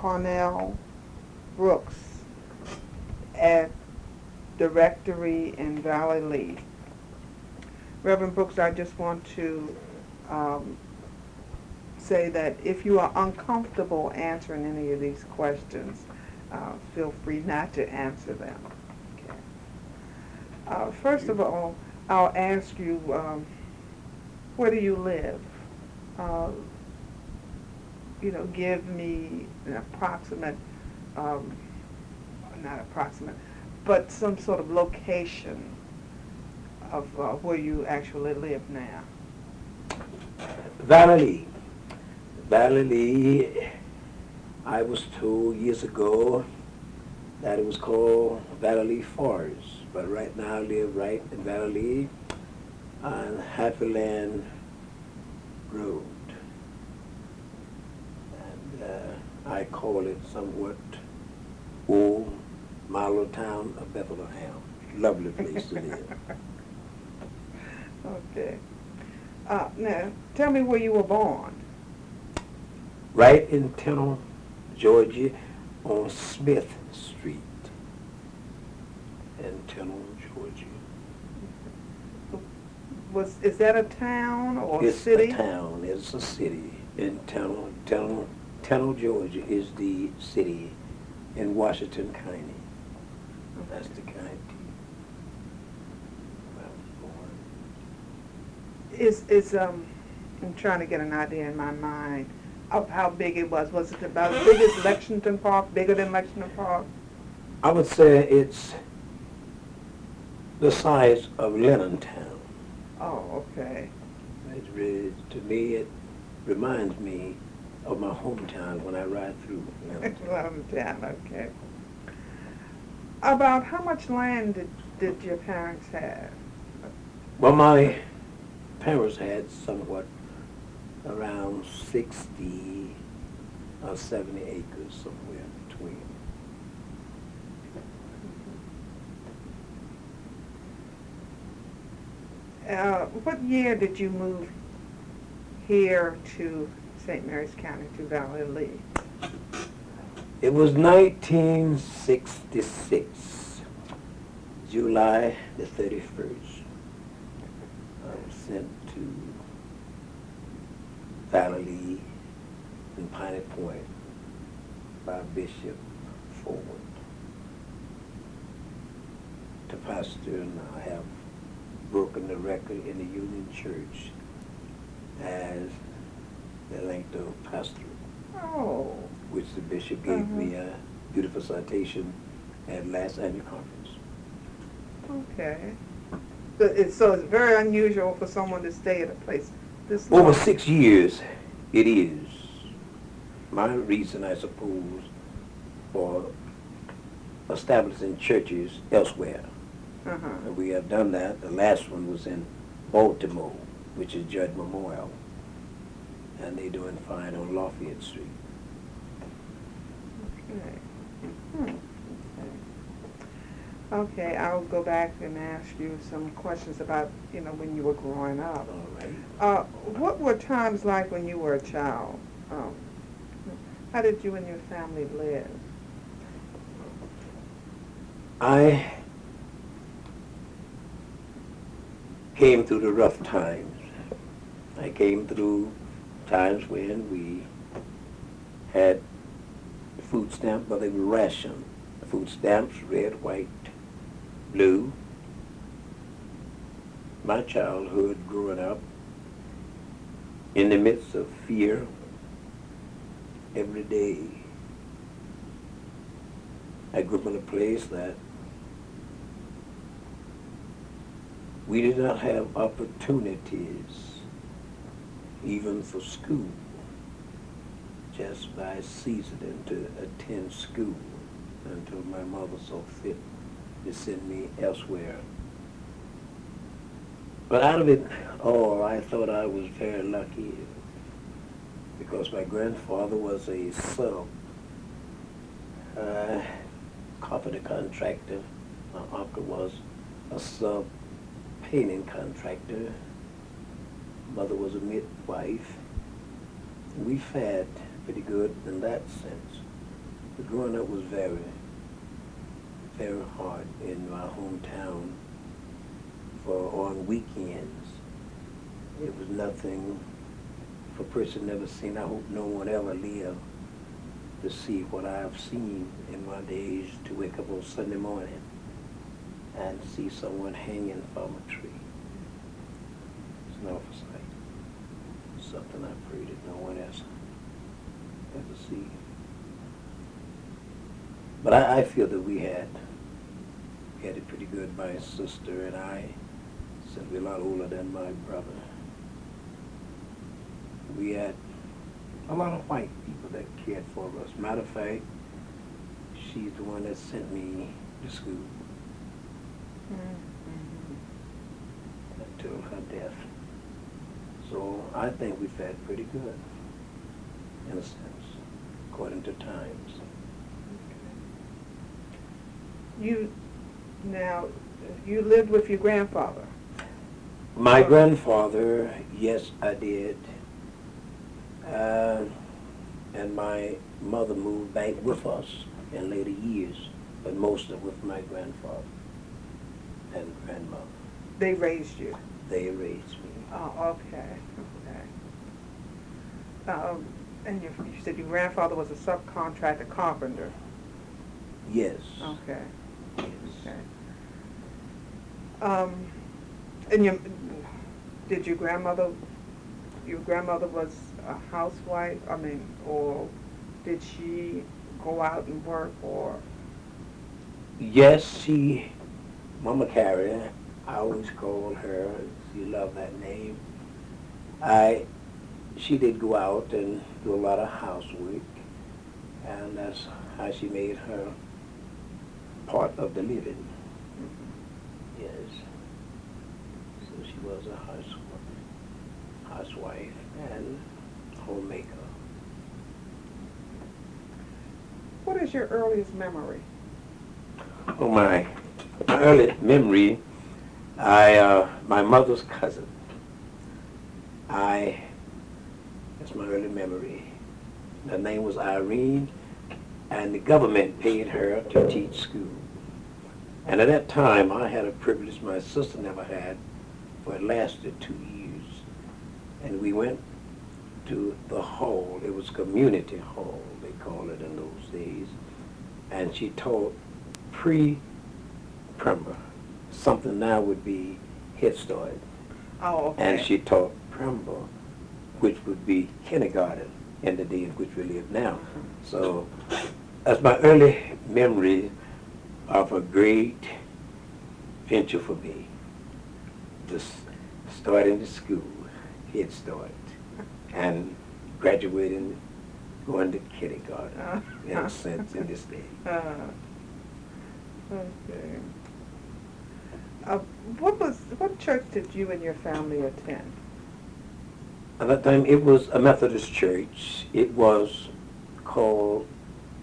Carnel Brooks at the rectory in Valley Lee. Reverend Brooks, I just want to say that if you are uncomfortable answering any of these questions, feel free not to answer them. Okay. First of all, I'll ask you, where do you live? Give me an approximate, not approximate, but some sort of location of where you actually live now. Valley Lee, I was told years ago that it was called Valley Lee Forest, but right now I live right in Valley Lee on Happy Land Road. And I call it somewhat old model town of Bethlehem. Lovely place to live. Okay. Now, tell me where you were born. Right in Tennille, Georgia, on Smith Street in Tennille, Georgia. Is that a town or It's city? a town. It's a city in Tennille. Tennille, Georgia is the city in Washington County. That's the county where I was born. I'm trying to get an idea in my mind of how big it was. Was it about as big as Lexington Park, bigger than Lexington Park? I would say it's the size of Leonardtown. Oh, okay. To me, it reminds me of my hometown when I ride through Leonardtown. Leonardtown, okay. About how much land did your parents have? Well, my parents had somewhat around 60 or 70 acres somewhere between. What year did you move here to St. Mary's County, to Valley Lee? It was 1966, July the 31st. I was sent to Valley Lee and Piney Point by Bishop Ford to pastor, and I have broken the record in the Union Church as the length of pastorate. Oh. Which the bishop gave me a beautiful citation at last annual conference. Okay. So it's very unusual for someone to stay at a place this long. Over 6 years, it is. My reason, I suppose, for establishing churches elsewhere. And we have done that. The last one was in Baltimore, which is Judge Memorial. And they're doing fine on Lafayette Street. Okay. Okay, I'll go back and ask you some questions about, when you were growing up. All right. What were times like when you were a child? How did you and your family live? I came through the rough times. I came through times when we had food stamps, but they were rationed. Food stamps, red, white, blue. My childhood growing up in the midst of fear every day. I grew up in a place that we did not have opportunities even for school, just by seasoning to attend school until my mother saw fit to send me elsewhere. But out of it all, I thought I was very lucky because my grandfather was a sub carpenter contractor. My uncle was a sub painting contractor. Mother was a midwife. We fared pretty good in that sense. growing up was very, very hard in my hometown. For on weekends, it was nothing for a person never seen. I hope no one ever lived to see what I've seen in my days, to wake up on Sunday morning and see someone hanging from a tree. It's an awful sight. Something I pray that no one else ever see. But I feel that we had it pretty good. My sister and I, since we're a lot older than my brother, we had a lot of white people that cared for us. Matter of fact, she's the one that sent me to school until her death. So I think we fared pretty good, in a sense, according to times. You lived with your grandfather? My grandfather, yes, I did. And my mother moved back with us in later years, but mostly with my grandfather and grandmother. They raised you? They raised me. Oh, okay. And you said your grandfather was a subcontractor carpenter? Yes. Okay. Yes. Okay. And your grandmother was a housewife? I mean, or did she go out and work, or? Yes, Mama Carrie, I always call her, she loved that name. She did go out and do a lot of housework, and that's how she made her part of the living. Yes. So she was a housewife and homemaker. What is your earliest memory? Oh, my early memory, my mother's cousin. That's my early memory. Her name was Irene, and the government paid her to teach school. And at that time, I had a privilege my sister never had, for it lasted 2 years. And we went to the hall. It was community hall, they called it in those days. And she taught pre-primer. Something now would be Head Start. Oh, okay. And she taught primer, which would be kindergarten in the day in which we live now. So that's my early memory of a great venture for me. Just starting the school, Head Start, and graduating, going to kindergarten, in a sense, in this day. Okay. What church did you and your family attend? At that time, it was a Methodist church. It was called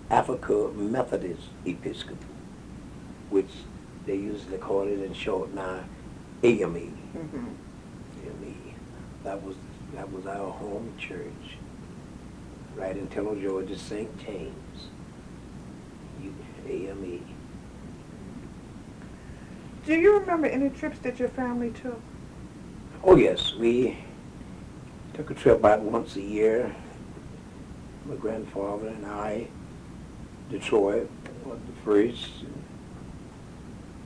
Methodist Episcopal, which they usually call it in short now, AME. Mm-hmm. AME. That was our home church, right in Tennille, Georgia, St. James. AME. Do you remember any trips that your family took? Oh yes, we took a trip about once a year. My grandfather and I, Detroit was the first.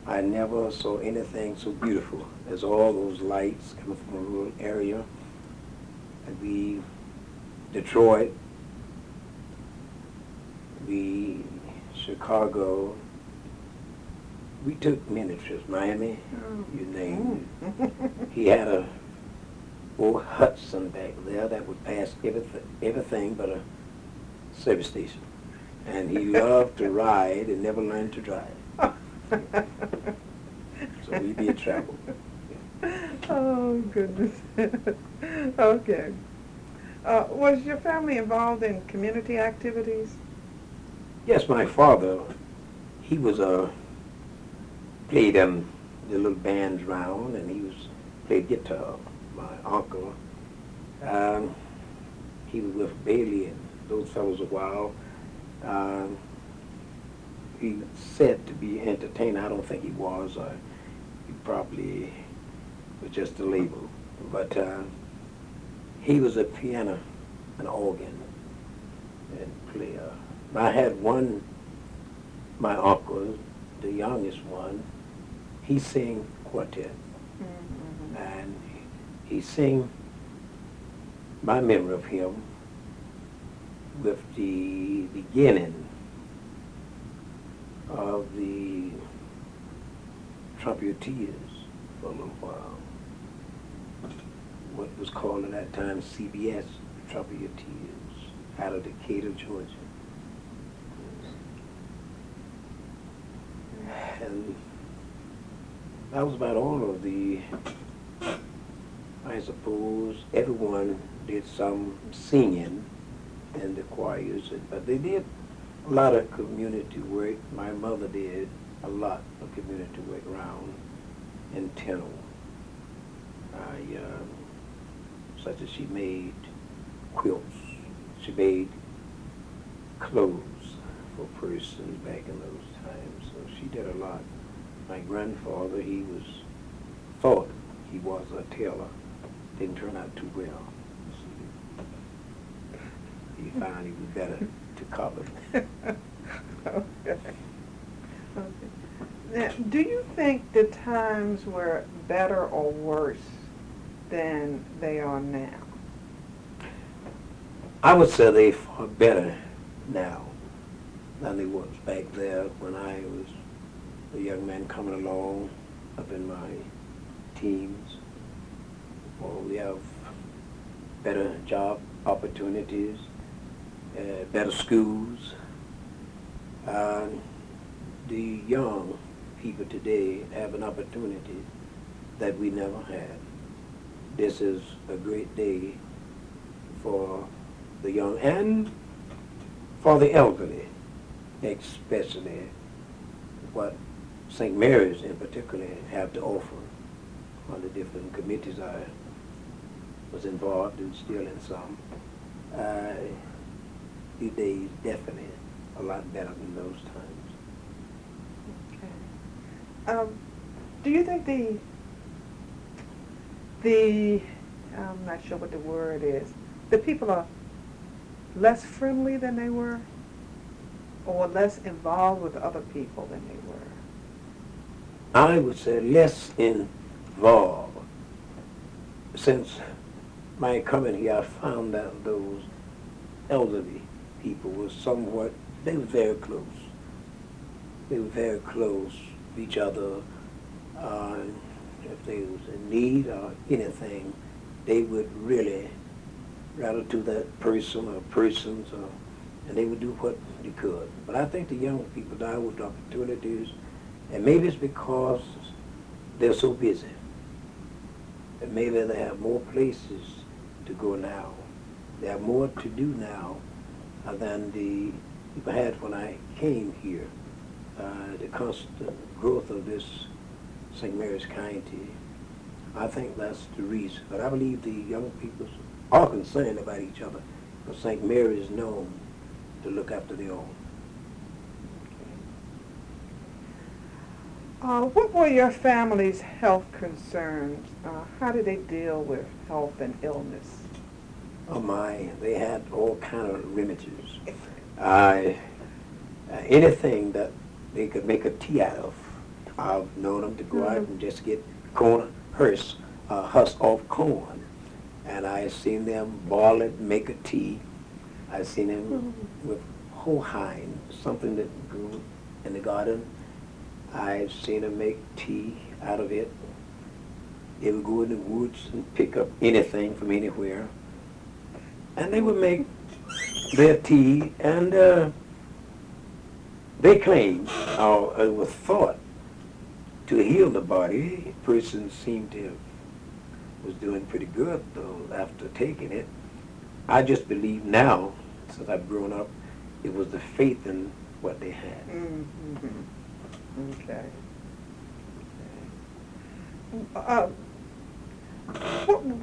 I never saw anything so beautiful as all those lights coming from a rural area. And Detroit, Chicago, we took many trips, Miami, you name it. He had a old Hudson back there that would pass everything but a service station. And he loved to ride and never learned to drive. So we did travel. Oh, goodness. Okay. Was your family involved in community activities? Yes, my father, he was played the little bands round, and he played guitar. My uncle, he was with Bailey and those fellows a while. he said to be entertainer. I don't think he was. He probably was just a label. But he was a piano and organ and player. I had one, my uncle, the youngest one, he sang quartet. Mm-hmm. And he sang, my memory of him, with the beginning of the trumpeteers for a little while. What was called at that time CBS trumpeteers out of Decatur, Georgia. And that was about all of the, I suppose, everyone did some singing in the choirs, but they did a lot of community work. My mother did a lot of community work around in Tennille. Such as she made quilts, she made clothes for persons back in those times, so she did a lot. My grandfather, thought he was a tailor, didn't turn out too well. He found he was better to cover. Okay. Now, do you think the times were better or worse than they are now? I would say they are better now than they was back there when I was a young man coming along up in my teens. Well, we have better job opportunities, better schools. The young people today have an opportunity that we never had. This is a great day for the young and for the elderly, especially what St. Mary's in particular have to offer on the different committees I was involved in, still in some. These days definitely a lot better than those times. Okay. Do you think I'm not sure what the word is, the people are less friendly than they were, or less involved with other people than they were? I would say less involved. Since my coming here, I found that those elderly people were they were very close. They were very close to each other. If they was in need or anything, they would really rattle to that person or persons, and they would do what they could. But I think the young people now with opportunities, and maybe it's because they're so busy, and maybe they have more places to go now. They have more to do now than the people had when I came here. The constant growth of this St. Mary's County, I think that's the reason. But I believe the young people are concerned about each other, because St. Mary is known to look after their own. What were your family's health concerns? How did they deal with health and illness? Oh my, they had all kind of remedies. Anything that they could make a tea out of. I've known them to go out and just get husk off corn. And I've seen them boil it, make a tea. I've seen them with hoeheim, something that grew in the garden. I've seen them make tea out of it. They would go in the woods and pick up anything from anywhere. And they would make their tea, and they claimed, or it was thought, to heal the body. A person seemed to was doing pretty good, though, after taking it. I just believe now, since I've grown up, it was the faith in what they had. Mm-hmm. Okay.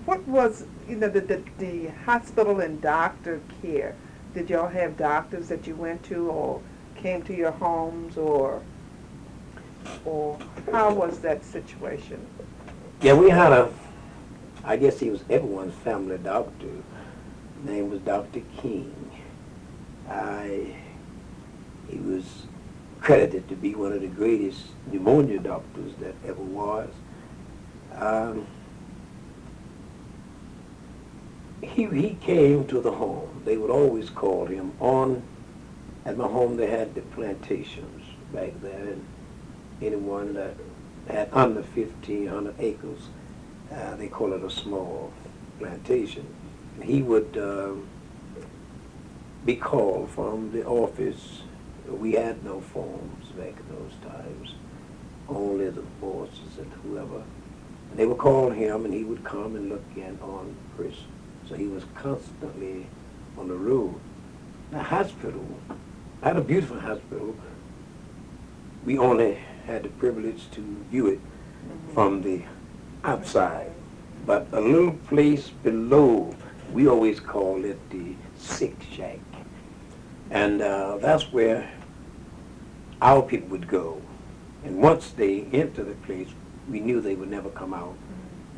What was, the hospital and doctor care? Did y'all have doctors that you went to, or came to your homes, or how was that situation? Yeah, we had I guess he was everyone's family doctor. His name was Dr. King. He was credited to be one of the greatest pneumonia doctors that ever was. He came to the home. They would always call him at my home. They had the plantations back there, and anyone that had under 1,500 acres, they call it a small plantation. He would be called from the office. We had no phones back in those times, only the bosses and whoever. And they would call him, and he would come and look in on the person. So he was constantly on the road. The hospital, I had a beautiful hospital. We only had the privilege to view it from the outside. But a little place below, we always called it the sick shack. And that's where our people would go. And once they entered the place, we knew they would never come out.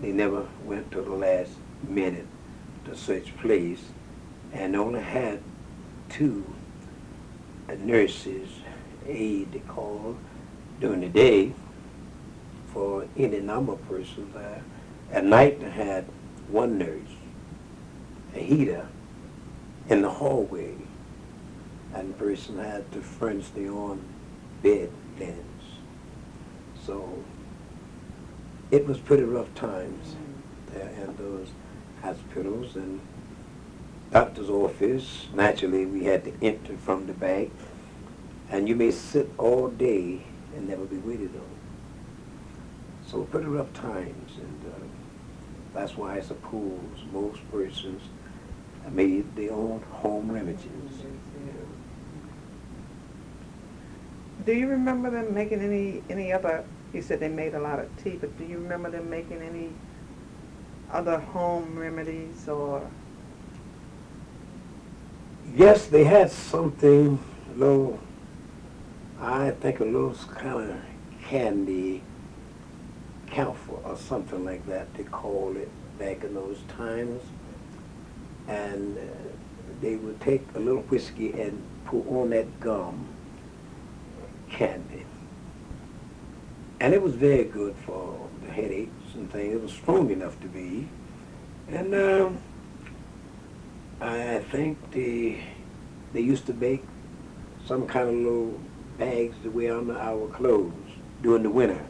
They never went to the last minute to such place, and only had 2 nurses, aide they called, during the day for any number of persons there. At night they had 1 nurse, a heater in the hallway, and the person had to furnish their own bed linens. So it was pretty rough times there in those hospitals. And doctor's office, naturally we had to enter from the back, and you may sit all day and never be waited on. So pretty rough times, and that's why I suppose most persons made their own home remedies. Do you remember them making any other, you said they made a lot of tea, but do you remember them making any other home remedies, or? Yes, they had something, I think a little kind of candy camphor or something like that, they called it back in those times. And they would take a little whiskey and put on that gum candy. And it was very good for the headaches and things. It was strong enough to be. And I think they used to make some kind of little bags to wear under our clothes during the winter.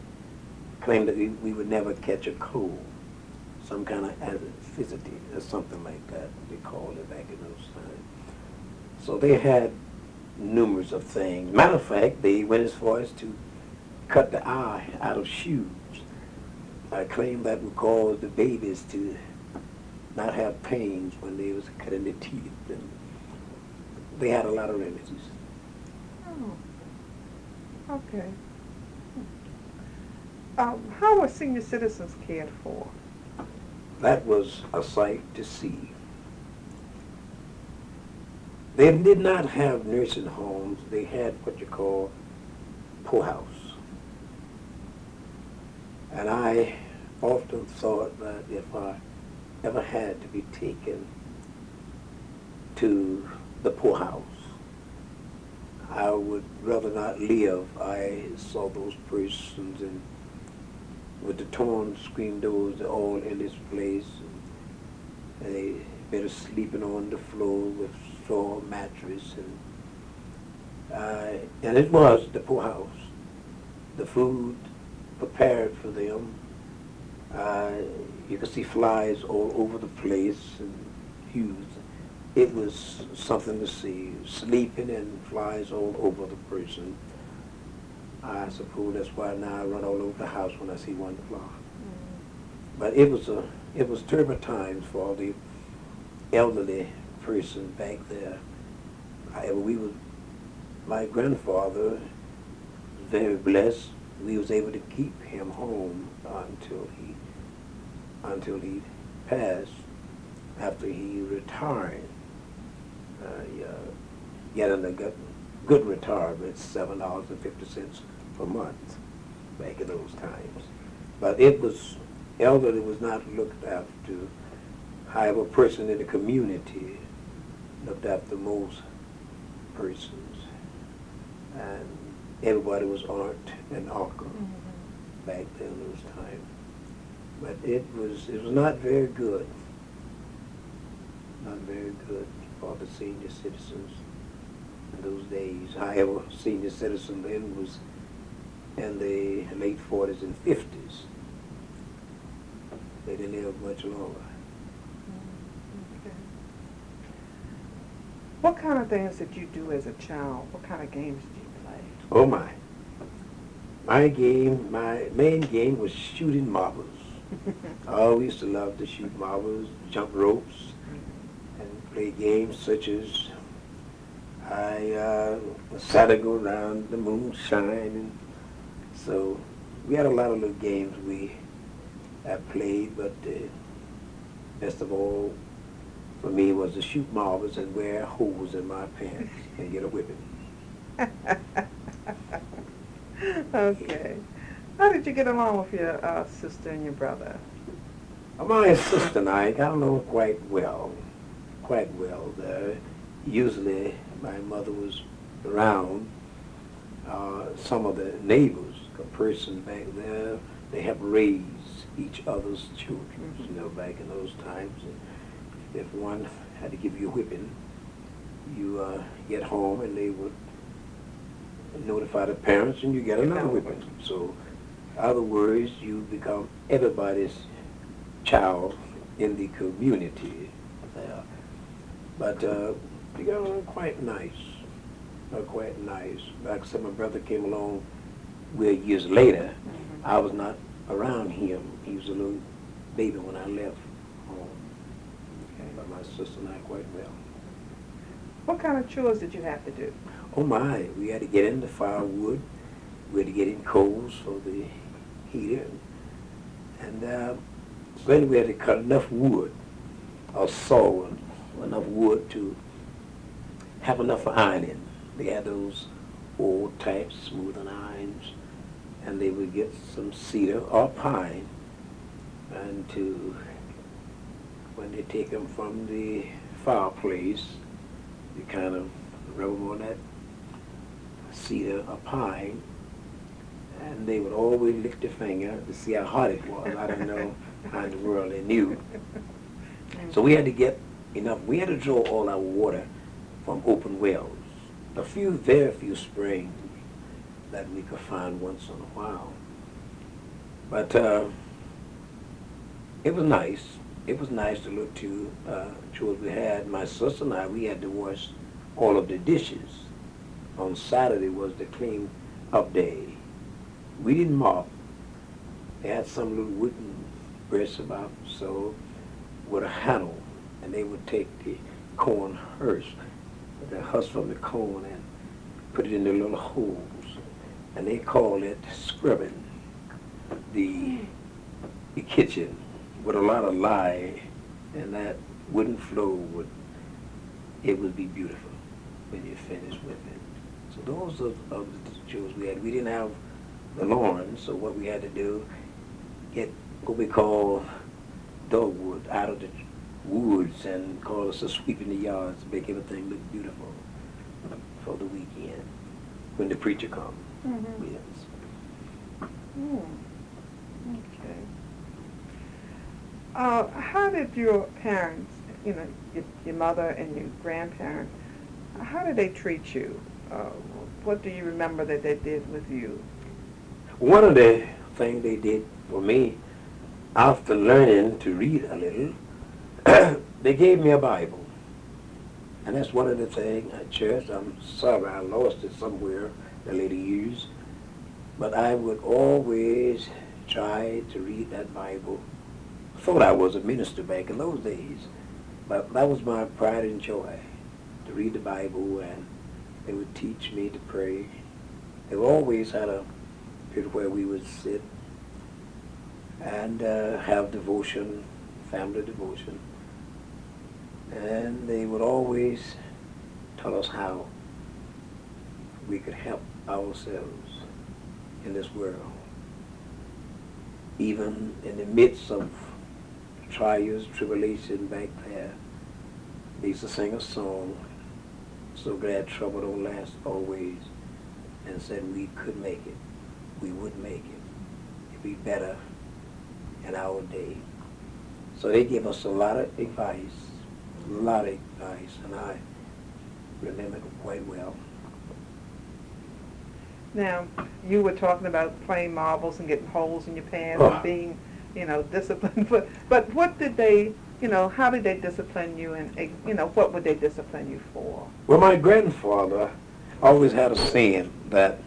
Claimed that we would never catch a cold. Some kind of acidity or something like that, they called it back in those times. So they had numerous of things. Matter of fact, they went as far as to cut the eye out of shoes. I claim that would cause the babies to not have pains when they was cutting their teeth. And they had a lot of remedies. Oh, okay. How were senior citizens cared for? That was a sight to see. They did not have nursing homes. They had what you call poorhouse. And I often thought that if I ever had to be taken to the poorhouse, I would rather not live. I saw those persons and with the torn screen doors all in this place. And they better sleeping on the floor with straw mattress. And it was the poorhouse. The food prepared for them. You could see flies all over the place and huge. It was something to see, sleeping and flies all over the person. I suppose that's why now I run all over the house when I see one fly. But it was terrible times for all the elderly person back there. However, my grandfather was very blessed. We was able to keep him home until he passed. After he retired, he got good retirement, $7.50 per month back in those times. But it was, elderly was not looked after. However, a person in the community looked after most persons. And everybody was aunt and uncle back then those times. But it was not very good. Not very good for the senior citizens in those days. However, senior citizen then was in the late 40s and 50s. They didn't live much longer. Okay. What kind of things did you do as a child? What kind of games did you play? Oh my. My main game was shooting marbles. I always used to love to shoot marbles, jump ropes, and play games such as I sat and go around the moonshine. And so we had a lot of little games we played, but best of all for me was to shoot marbles and wear holes in my pants and get a whipping. Okay. How did you get along with your sister and your brother? My sister and I got along quite well. Usually my mother was around. Some of the neighbors, a person back there, they have raised each other's children, you know, back in those times. If one had to give you a whipping, you get home and they would notify the parents and you get another whipping. So, in other words, you become everybody's child in the community. But we got along quite nice. Quite nice. Like I said, my brother came along years later. I was not around him. He was a little baby when I left home. Okay. But my sister and I quite well. What kind of chores did you have to do? Oh my, we had to get in the firewood. We had to get in coals for the heater. And then we had to cut enough wood, or saw enough wood to have enough ironing. They had those old type smoothing irons, and they would get some cedar or pine, and when they take them from the fireplace, you kind of rub them on that cedar or pine, and they would always lick their finger to see how hot it was. I don't know how in the world they knew. So we had to get enough. We had to draw all our water from open wells. Very few springs that we could find once in a while. But it was nice. It was nice to look to chores we had. My sister and I, we had to wash all of the dishes. On Saturday was the clean up day. We didn't mop. They had some little wooden brush about so with a handle, and they would take the corn husk, the husk from the corn, and put it in the little holes, and they call it scrubbing the kitchen with a lot of lye, and that wooden floor would be beautiful when you finished with it. So those are the chores we had. We didn't have the lawn, so what we had to do, get what we call dogwood out of the woods and call us a sweep in the yards to make everything look beautiful for the weekend when the preacher comes. Yes. Okay. How did your parents, your mother and your grandparents, how did they treat you? What do you remember that they did with you? One of the things they did for me, after learning to read a little, they gave me a Bible. And that's one of the things at church. I'm sorry I lost it somewhere the later years. But I would always try to read that Bible. I thought I was a minister back in those days. But that was my pride and joy, to read the Bible, and they would teach me to pray. They always had a period where we would sit and have devotion, family devotion. And they would always tell us how we could help ourselves in this world. Even in the midst of trials, tribulation back there, they used to sing a song, "So glad trouble don't last always," and said we could make it. We would make it. It'd be better in our day. So they give us a lot of advice, and I remember it quite well. Now, you were talking about playing marbles and getting holes in your pants Oh. and being, disciplined. But what did they, how did they discipline you, and, what would they discipline you for? Well, my grandfather always had a saying that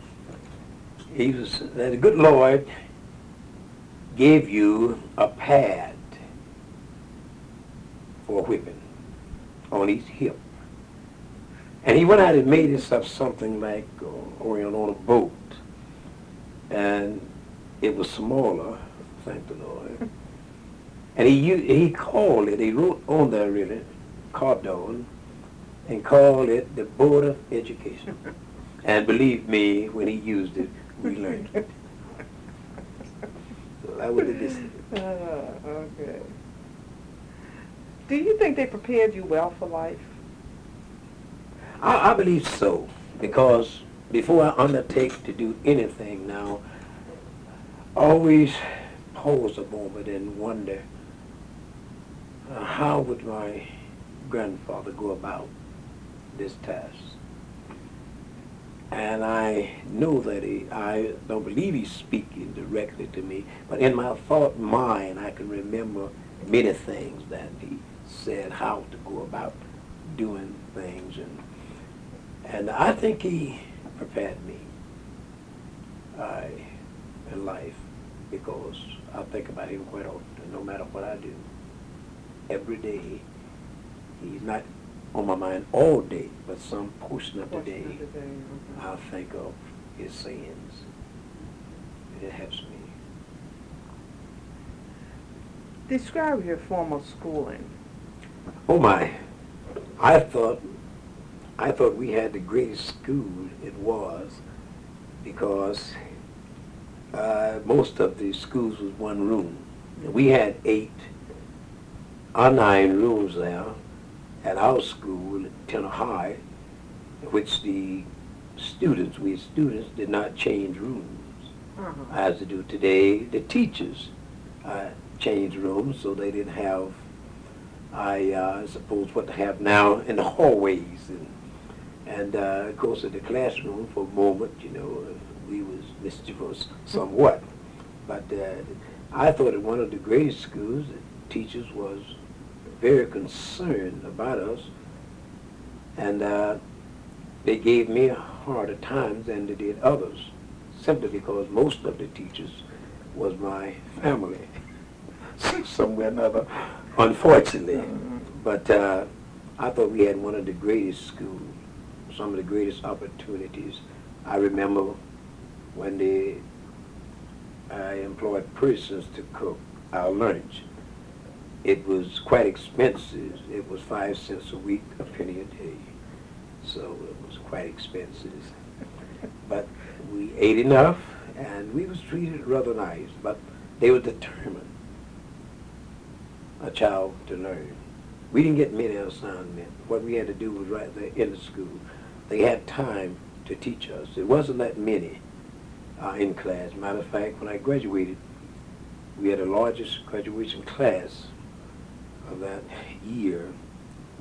that the good Lord gave you a pad for a whipping on each hip. And he went out and made himself something like on a boat. And it was smaller, thank the Lord. And he called it, he wrote on there really, cardon, and called it the Board of Education. And believe me, when he used it, we learned it. So that was this. Okay. Do you think they prepared you well for life? I believe so, because before I undertake to do anything now, I always pause a moment and wonder, how would my grandfather go about this task? And I know that I don't believe he's speaking directly to me, but in my thought mind, I can remember many things that he said, how to go about doing things, and I think he prepared me in life, because I think about him quite often, no matter what I do. Every day, he's not on my mind all day, but some portion of the day, I'll think of his sayings. It helps me. Describe your formal schooling. Oh my! I thought we had the greatest school it was, because most of the schools was one room. We had 8 or 9 rooms there at our school, Tennille High, which we students did not change rooms as they do today. The teachers changed rooms, so they didn't have, I suppose, what they have now in the hallways. And of course, in the classroom, for a moment, we was mischievous somewhat. But I thought at one of the greatest schools, the teachers was very concerned about us, and they gave me a harder time than they did others, simply because most of the teachers was my family, somewhere or another, unfortunately. But I thought we had one of the greatest schools, some of the greatest opportunities. I remember when I employed persons to cook our lunch. It was quite expensive. It was 5 cents a week, a penny a day. So it was quite expensive. But we ate enough, and we was treated rather nice. But they were determined a child to learn. We didn't get many assignments. What we had to do was right there in the school. They had time to teach us. It wasn't that many in class. Matter of fact, when I graduated, we had the largest graduation class of that year.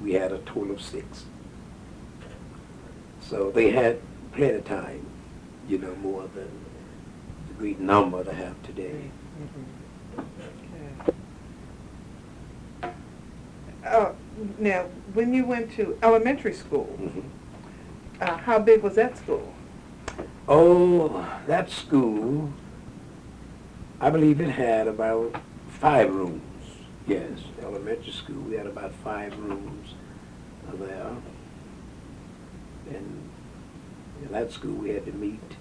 We had a total of 6. So they had plenty of time, more than the great number they have today. Now, when you went to elementary school, how big was that school? Oh, that school, I believe it had about 5 rooms. Yes, elementary school, we had about 5 rooms there. And in that school, we had to meet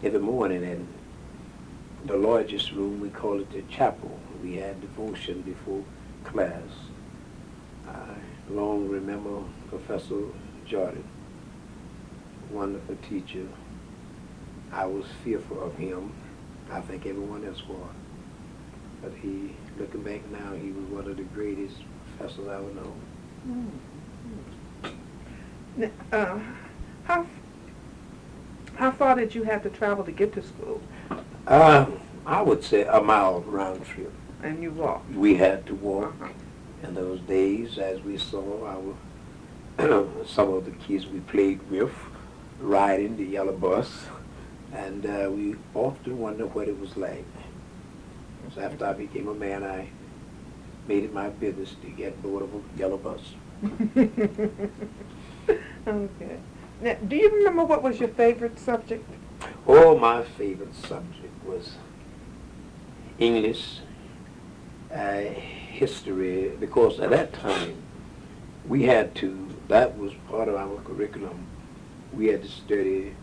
every morning in the largest room. We call it the chapel. We had devotion before class. I long remember Professor Jordan. wonderful teacher. I was fearful of him. I think everyone else was. But he, looking back now, he was one of the greatest professors I ever known. How far did you have to travel to get to school? I would say a mile round trip. And you walked? We had to walk. Uh-huh. In those days, as we saw our some of the kids we played with riding the yellow bus, and we often wondered what it was like. So after I became a man, I made it my business to get board of a yellow bus. Okay. Now, do you remember what was your favorite subject? Oh, my favorite subject was English, history, because at that time we had to, that was part of our curriculum, we had to study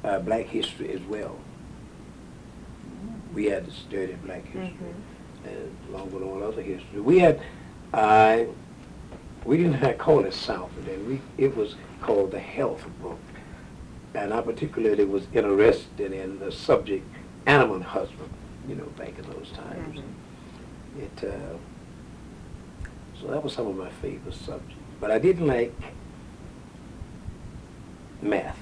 black history as well. We had to study black history, along with all other history. We had, we didn't have call it South then. It was called the health book, and I particularly was interested in the subject animal husband. You know, back in those times. So that was some of my favorite subjects. But I didn't like math.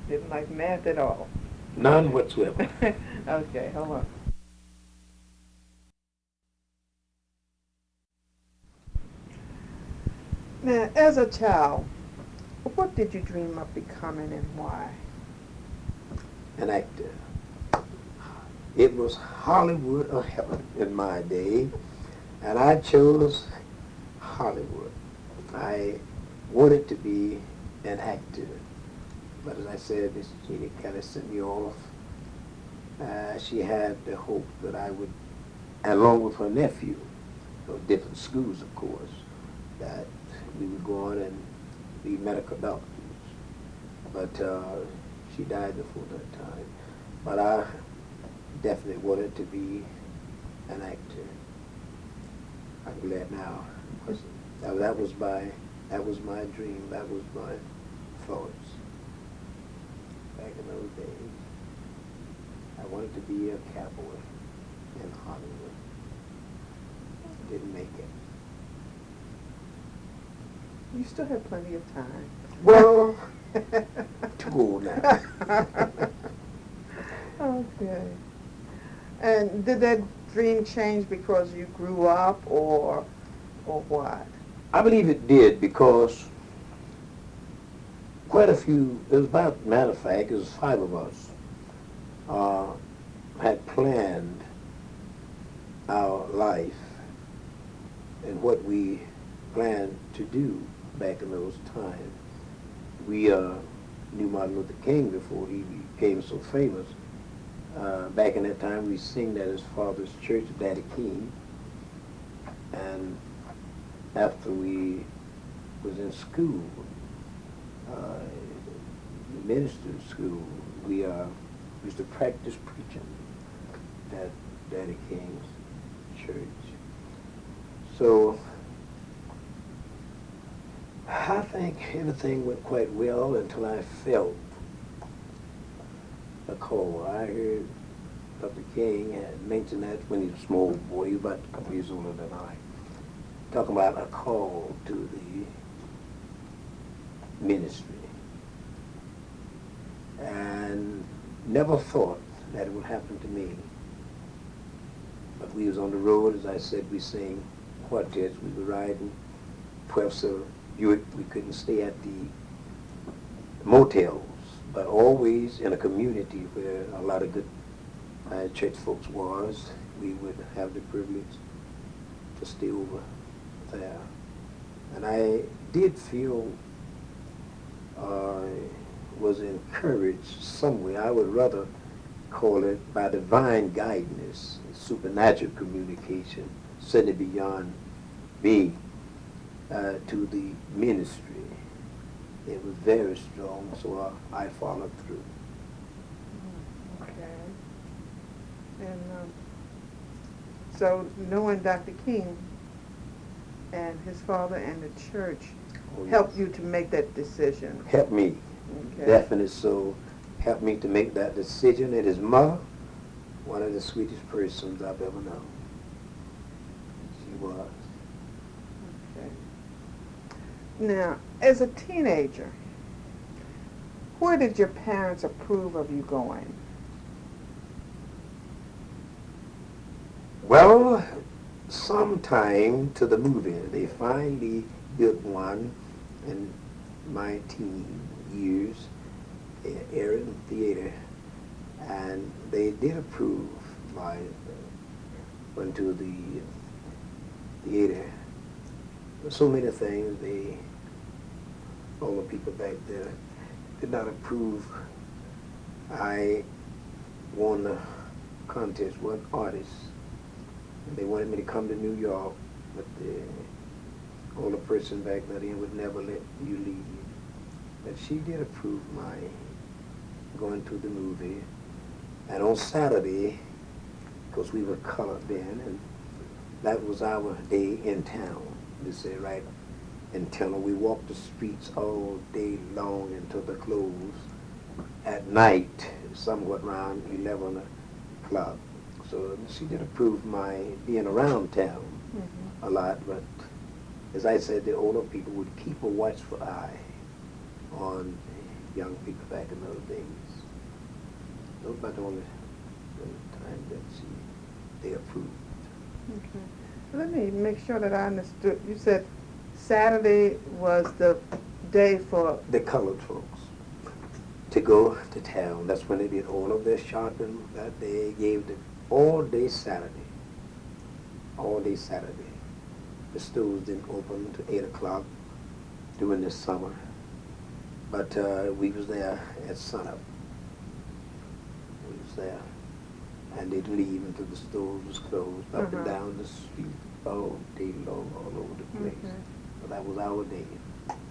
Didn't like math at all? None whatsoever. Okay, hold on. Now, as a child, what did you dream of becoming and why? An actor. It was Hollywood or heaven in my day, and I chose Hollywood. I wanted to be an actor, but as I said, Miss Jeannie kind of sent me off. She had the hope that I would, along with her nephew, different schools, of course, that we would go on and be medical doctors. But she died before that time. But I definitely wanted to be an actor. I'm glad now. That was my dream. That was my thoughts back in those days. I wanted to be a cowboy in Hollywood. Didn't make it. You still have plenty of time. Well, too old now. Okay. And did that dream change because you grew up or what? I believe it did because quite a few, it was about, matter of fact, it was 5 of us, had planned our life and what we planned to do back in those times. We knew Martin Luther King before he became so famous. Back in that time, we sing at his father's church, Daddy King. And after we was in school, minister's school, we used to practice preaching at Daddy King's church. So I think everything went quite well until I felt a call. I heard Dr. King had mentioned that when he was a small boy, he was about a couple years older than I, talking about a call to the ministry. And never thought that it would happen to me. But we was on the road, as I said, we sang quartets, we were riding 12 Buick. We couldn't stay at the motels, but always in a community where a lot of good church folks was. We would have the privilege to stay over there. And I did feel was encouraged some way. I would rather call it by divine guidance, supernatural communication, sending beyond me to the ministry. It was very strong, so I followed through. Okay. And so knowing Dr. King, And his father and the church Oh, helped yes. you to make that decision. Helped me, Okay. definitely so. Helped me to make that decision. And his mother, one of the sweetest persons I've ever known. She was. Okay. Now, as a teenager, where did your parents approve of you going? Well, sometime to the movie. They finally built one in my teen years, Aaron Theater, and they did approve my went to the theater. So many things all the people back there did not approve. I won the contest, one artist. They wanted me to come to New York, but the older person back then would never let you leave. But she did approve my going to the movie. And on Saturday, because we were colored then, and that was our day in town. They say right in town. We walked the streets all day long until the close. At night, somewhat around 11 o'clock. So she did approve my being around town a lot, but as I said, the older people would keep a watchful eye on young people back in those days. Those were the only time that they approved. Okay. Let me make sure that I understood. You said Saturday was the day for... The colored folks to go to town. That's when they did all of their shopping that day. Gave the all day Saturday. All day Saturday. The stores didn't open until 8 o'clock during the summer. But we was there at sunup. We was there. And they'd leave until the stores was closed, up and down the street, all day long, all over the place. So that was our day.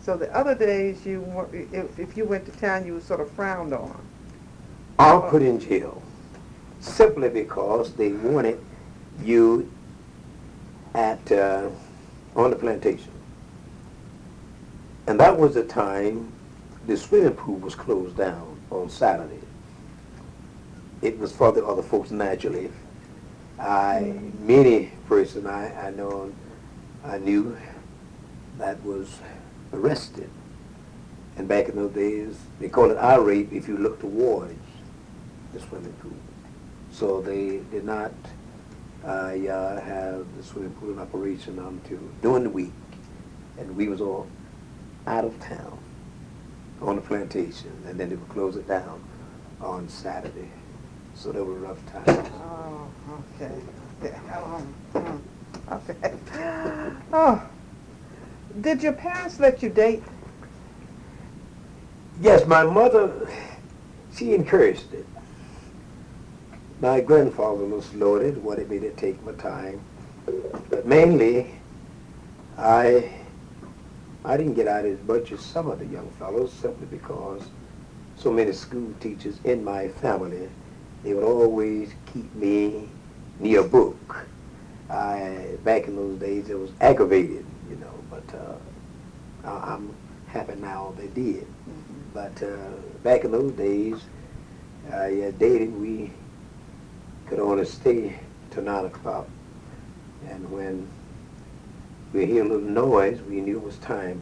So the other days, if you went to town, you were sort of frowned on. Or put in jail. Simply because they wanted you at on the plantation. And that was the time the swimming pool was closed down on Saturday. It was for the other folks naturally. Many person I know, I knew that was arrested. And back in those days, they call it I-rape if you look towards the swimming pool. So they did not have the swimming pool in operation until during the week. And we was all out of town on the plantation. And then they would close it down on Saturday. So they were rough times. Oh, okay. Okay. Oh, did your parents let you date? Yes, my mother, she encouraged it. My grandfather was loaded, wanted me to take my time. But mainly, I didn't get out as much as some of the young fellows simply because so many school teachers in my family, they would always keep me near a book. Back in those days, it was aggravated, but I'm happy now they did. But back in those days, dating, we could only stay till 9 o'clock. And when we hear a little noise, we knew it was time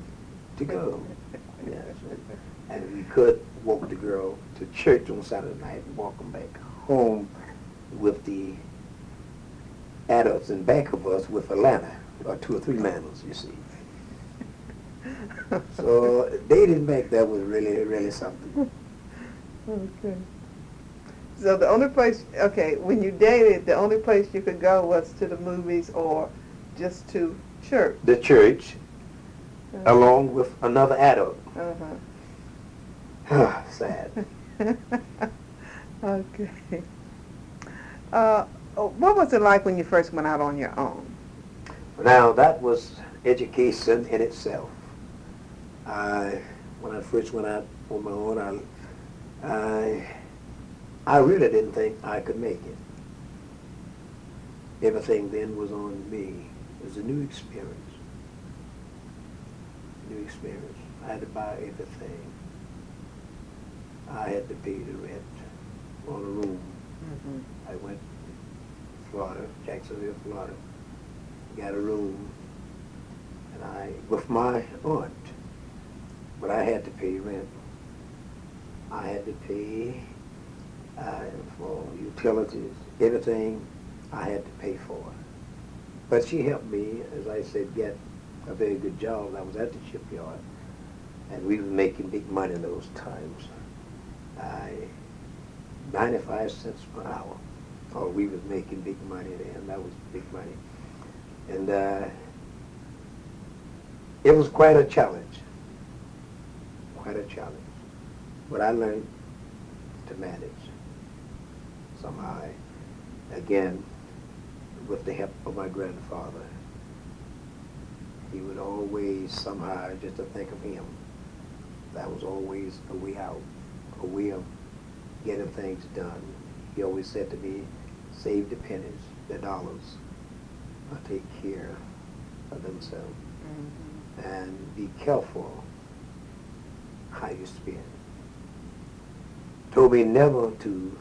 to go. Yes. And we could walk the girl to church on Saturday night and walk them back home with the adults in back of us with a ladder, or 2 or 3 ladders, you see. So dating back there was really, really something. Okay. So the only place, when you dated, the only place you could go was to the movies or just to church. The church, along with another adult. Sad. Okay. What was it like when you first went out on your own? Now, that was education in itself. When I first went out on my own, I really didn't think I could make it. Everything then was on me. It was a new experience. new experience. I had to buy everything. I had to pay the rent on a room. Mm-hmm. I went to Florida, Jacksonville, Florida, got a room, and with my aunt, but I had to pay rent. I had to pay for utilities, everything I had to pay for. But she helped me, as I said, get a very good job. I was at the shipyard, and we were making big money in those times. 95 cents per hour. Oh, we was making big money then. That was big money. And it was quite a challenge. Quite a challenge. But I learned to manage. Somehow, again, with the help of my grandfather, he would always somehow, just to think of him, that was always a way out, a way of getting things done. He always said to me, save the pennies, the dollars, take care of themselves. Mm-hmm. And be careful how you spend. Told me never to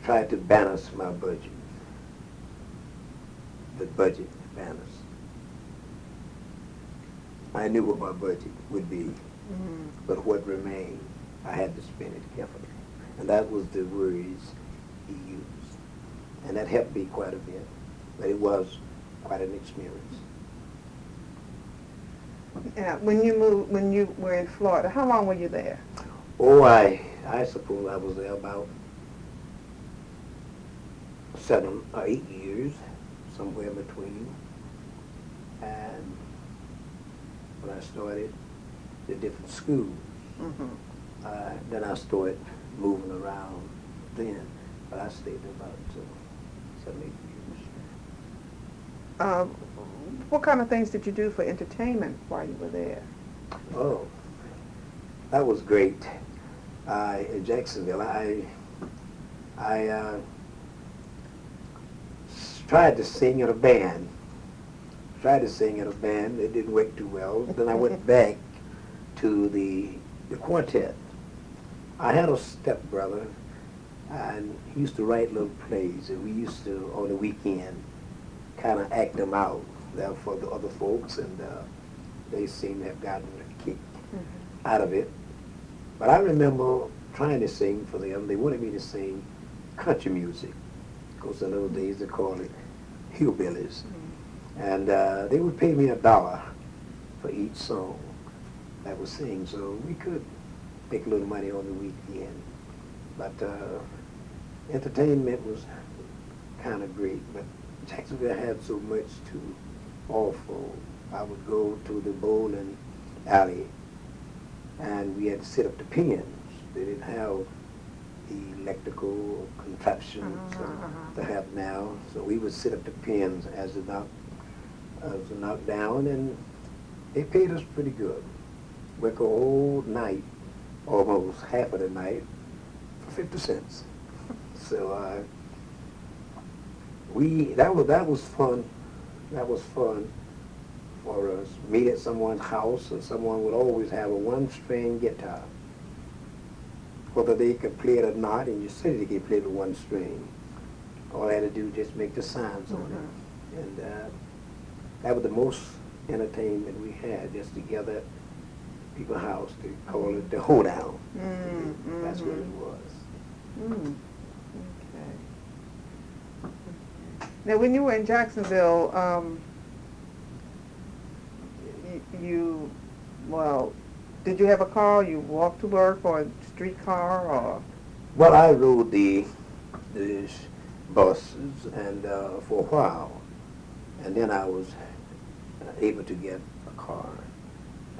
try to balance my budget. The budget balance. I knew what my budget would be, mm-hmm. but what remained, I had to spend it carefully. And that was the words he used. And that helped me quite a bit. But it was quite an experience. Yeah, when you were in Florida, how long were you there? Oh, I suppose I was there about 7 or 8 years, somewhere in between. And when I started the different schools, mm-hmm. Then I started moving around then. But I stayed there about 7, 8 years. What kind of things did you do for entertainment while you were there? Oh, that was great. In Jacksonville, I tried to sing in a band. It didn't work too well. Then I went back to the quartet. I had a stepbrother, and he used to write little plays, and we used to, on the weekend, kind of act them out there for the other folks, and they seemed to have gotten a kick mm-hmm. out of it. But I remember trying to sing for them. They wanted me to sing country music, because in those days they called it hillbillies. Mm-hmm. And they would pay me $1 for each song that was sing, so we could make a little money on the weekend. But entertainment was kind of great, but Jacksonville had so much to offer. I would go to the bowling alley, and we had to set up the pins. They didn't have the electrical contraptions they have now, so we would set up the pins as a knockdown, and they paid us pretty good. Work a whole night, almost half of the night, for 50 cents. So that was fun. That was fun for us. Meet at someone's house, and someone would always have a one-string guitar. Whether they could play it or not, and you said they could play the one string. All I had to do was just make the sounds mm-hmm. on it. And that was the most entertainment we had, just together at people's house. They call it the hoedown. Mm-hmm. That's what it was. Mm. Okay. Now, when you were in Jacksonville, did you have a car? You walked to work, or a streetcar, or? Well, I rode the buses, and for a while, and then I was able to get a car.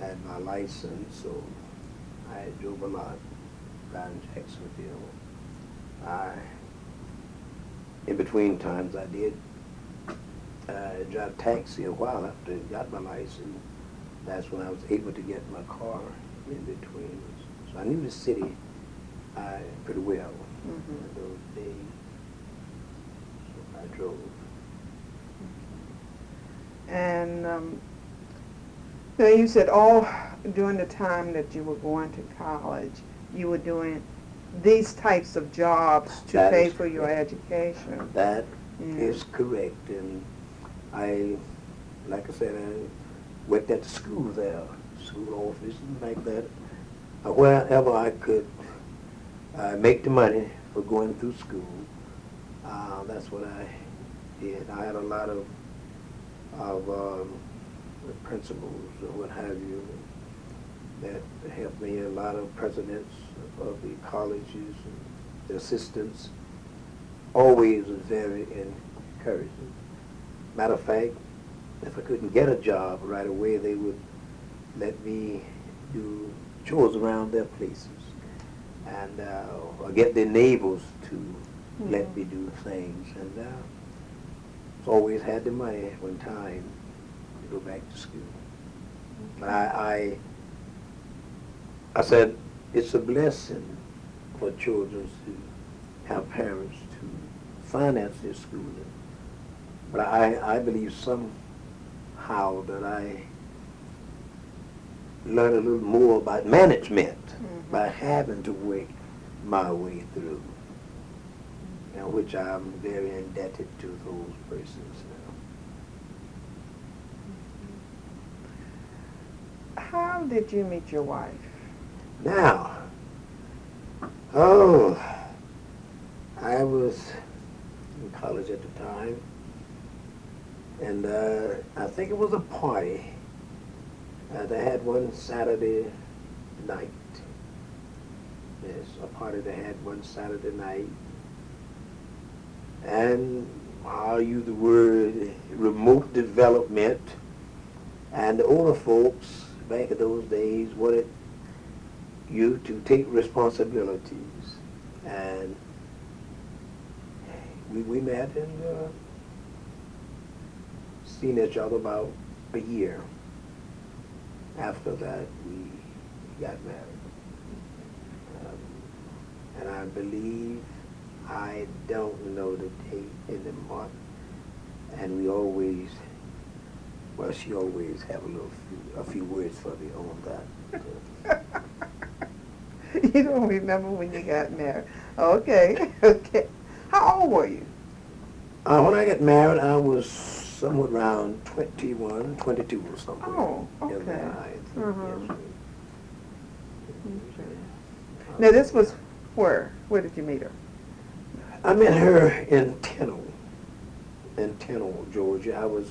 I had my license, so I drove a lot around Jacksonville. In between times, I did drive taxi a while after I got my license. That's when I was able to get my car in between. So I knew the city pretty well mm-hmm. in those days. So I drove. And so you said all during the time that you were going to college, you were doing these types of jobs to That pay is for your correct. education. That Yeah. is correct. And I, like I said, I worked at the school there, school office and like that. Wherever I could make the money for going through school, that's what I did. I had a lot of principals or what have you that helped me. A lot of presidents of the colleges and the assistants always was very encouraging. Matter of fact, if I couldn't get a job right away, they would let me do chores around their places, and or get their neighbors to let me do things. And always had the money when time to go back to school. But I said it's a blessing for children to have parents to finance their schooling. But I believe somehow that I learned a little more about management by having to work my way through, which I'm very indebted to those persons now. How did you meet your wife? Now, I was in college at the time, and I think it was a party. They had one Saturday night. Yes, a party they had one Saturday night. And I'll use the word remote development. And the older folks back in those days wanted you to take responsibilities. And we met and seen each other about a year. After that, we got married. And I believe, I don't know the date in the month, and we always, well, she always have a few words for me on that. You don't remember when you got married. Okay, okay. How old were you? When I got married, I was somewhat around 21, 22 or something. Oh, okay. In there, I think, yes. Okay. Now this was where? Where did you meet her? I met her in Tennille, Georgia. I was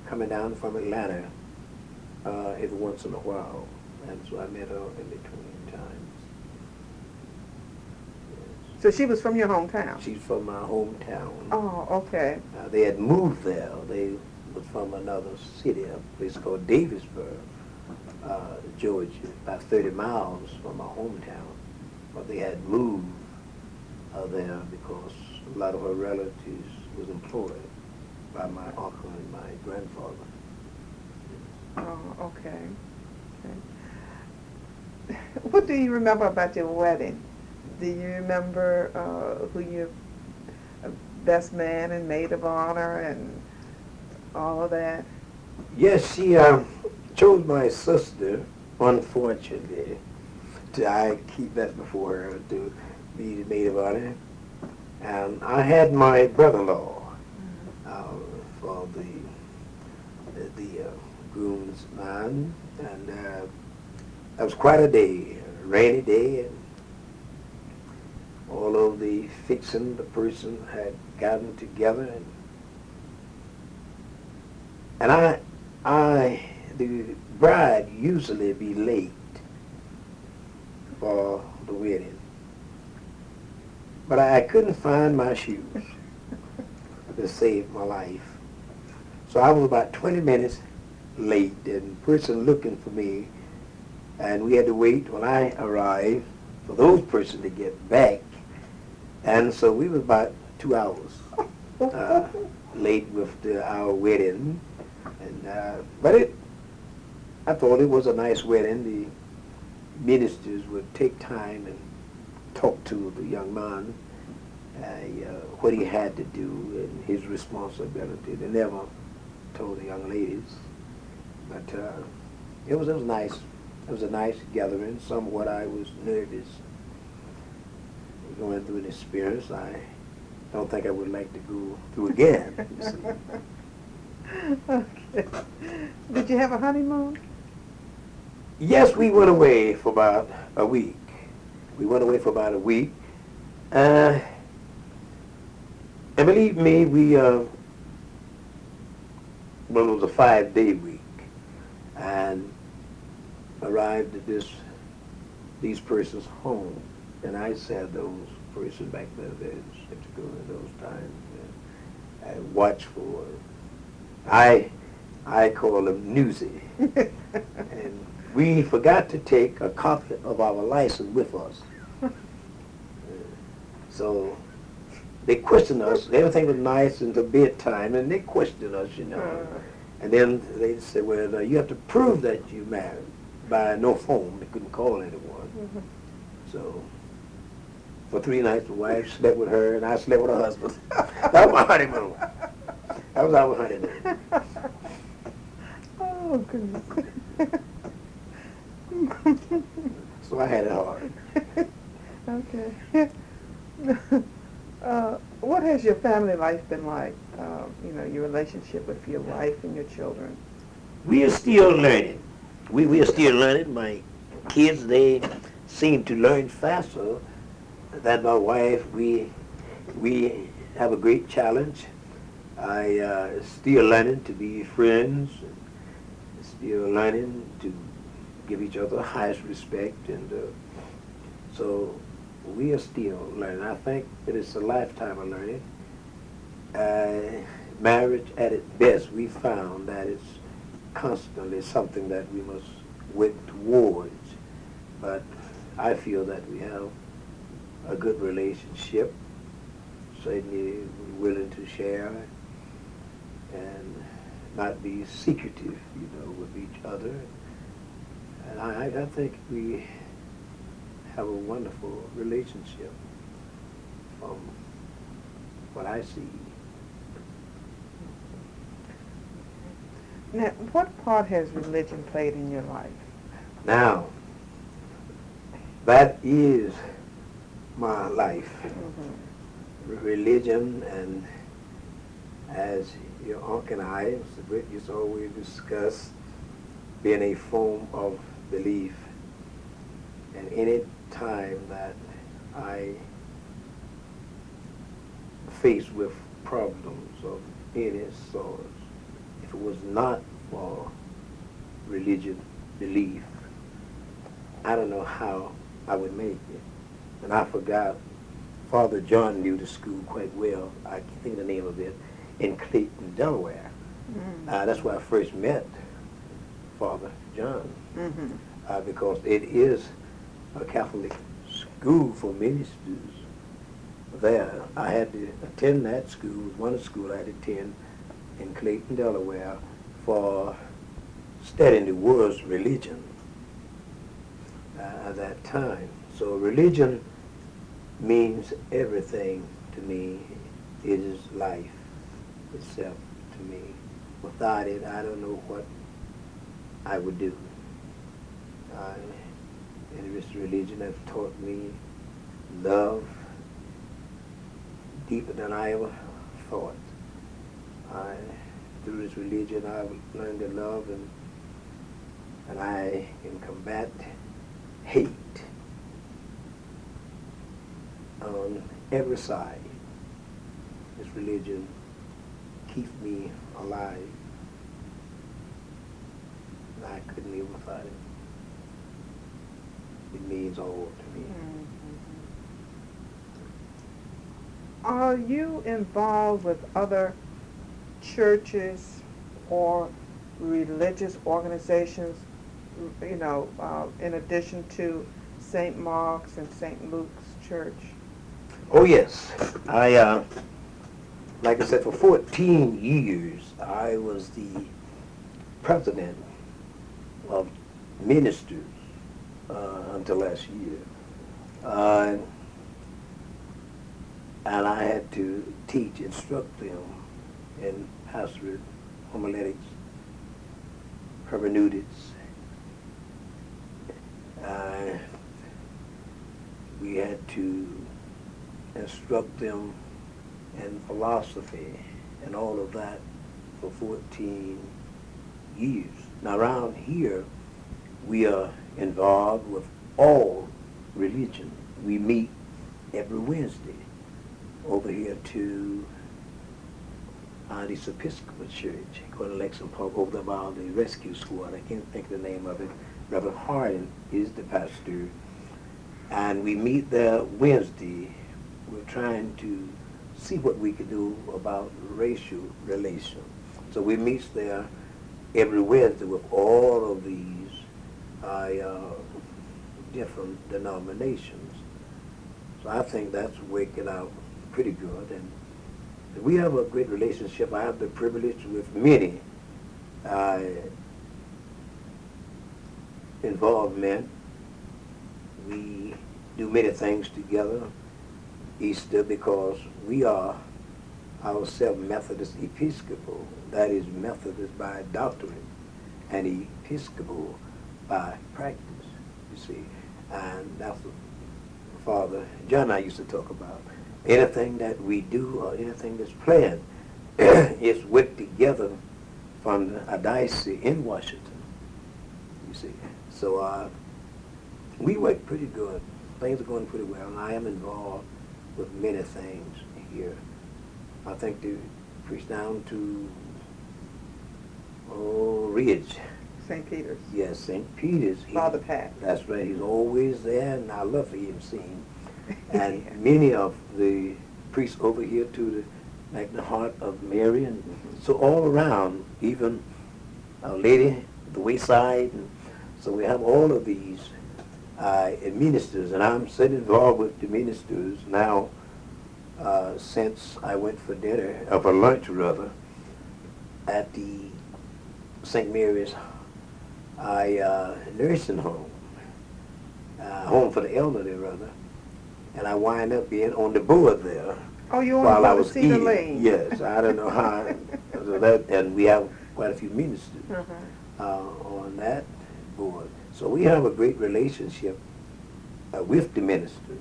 coming down from Atlanta every once in a while, and so I met her in between times. Yes. So she was from your hometown? She's from my hometown. Oh, okay. They had moved there. They was from another city, a place called Davisburg, Georgia, about 30 miles from my hometown. But they had moved there because a lot of her relatives was employed by my uncle and my grandfather. Oh, okay. Okay. What do you remember about your wedding? Do you remember who your best man and maid of honor and all of that? Yes, she chose my sister, unfortunately. I keep that before her to be the maid of honor. And I had my brother-in-law for the groomsman, and that was quite a day, a rainy day, and all of the fixing the person had gotten together, and the bride usually be late for the wedding. But I couldn't find my shoes to save my life. So I was about 20 minutes late, and the person looking for me, and we had to wait when I arrived for those persons to get back. And so we were about 2 hours late with our wedding. And but I thought it was a nice wedding. The ministers would take time and talk to the young man, what he had to do and his responsibility. They never told the young ladies. But it was nice. It was a nice gathering. Somewhat I was nervous going through an experience I don't think I would like to go through again. You see. Okay. Did you have a honeymoon? Yes, we went away for about a week. We went away for about a week. And believe me, well, it was a 5-day week. And arrived at these persons' home. And I said those persons back then, in those times, I watched for, I call them newsy. And we forgot to take a copy of our license with us. So they questioned us. Everything was nice until bedtime, and they questioned us, you know. And then they said, well, you have to prove that you married by no phone. They couldn't call anyone. Mm-hmm. So for 3 nights, the wife slept with her, and I slept with her husband. That was my honeymoon. That was our honeymoon. Oh, goodness. So I had it hard. Okay. What has your family life been like? Your relationship with your wife and your children. We are still learning. We are still learning. My kids, they seem to learn faster than my wife. We have a great challenge. I still learning to be friends, still learning to give each other the highest respect, and so we are still learning. I think that it's a lifetime of learning. Marriage at its best, we found that it's constantly something that we must work towards. But I feel that we have a good relationship, certainly willing to share and not be secretive, with each other. And I think we have a wonderful relationship from what I see. Now, what part has religion played in your life? Now, that is my life. Mm-hmm. Religion, and as your uncle and I, Mr. Britt, used to always discuss being a form of belief. And any time that I faced with problems of any sort, if it was not for religious belief, I don't know how I would make it. And I forgot, Father John knew the school quite well. I can't think of the name of it, in Clayton, Delaware. Mm-hmm. That's where I first met Father John, Mm-hmm. Because it is a Catholic school for ministers there. I had to attend that school. It was one of the schools I had to attend in Clayton, Delaware, for studying the world's religion at that time. So religion means everything to me. It is life itself to me. Without it, I don't know what I would do. And this religion has taught me love deeper than I ever thought. Through this religion, I've learned to love, and I can combat hate on every side. This religion keeps me alive, and I couldn't live without it. It means all to me. Mm-hmm. Are you involved with other churches or religious organizations, in addition to St. Mark's and St. Luke's Church? Oh, yes. Like I said, for 14 years, I was the president of ministers until last year. And I had to instruct them in pastorate homiletics, hermeneutics. We had to instruct them in philosophy and all of that for 14 years. Now around here, we are involved with all religion. We meet every Wednesday over here to this Episcopal church, called Lexington Park, over there by the rescue squad. I can't think of the name of it. Reverend Hardin is the pastor. And we meet there Wednesday. We're trying to see what we can do about racial relations. So we meet there every Wednesday with all of these different denominations. So I think that's working out pretty good. And we have a great relationship. I have the privilege with many involvement. We do many things together. Easter, because we are ourselves Methodist Episcopal. That is Methodist by doctrine and Episcopal by practice, you see. And that's what Father John and I used to talk about. Anything that we do or anything that's planned is worked together from a diocese in Washington, you see. So we work pretty good. Things are going pretty well, and I am involved with many things here. I think to preach down to Ridge. St. Peter's. Yes, St. Peter's. Father Pat. That's right. He's always there, and I love for him seeing. And many of the priests over here to the Magna Heart of Mary, and so all around, even Our Lady, the Wayside, and so we have all of these ministers, and I'm so involved with the ministers now since I went for dinner, or for lunch rather, at the St. Mary's nursing home, home for the elderly rather, and I wind up being on the board there. Oh, you while I on was Cedar eating. Lane? Yes, I don't know how, and we have quite a few ministers on that board. So we have a great relationship with the ministers.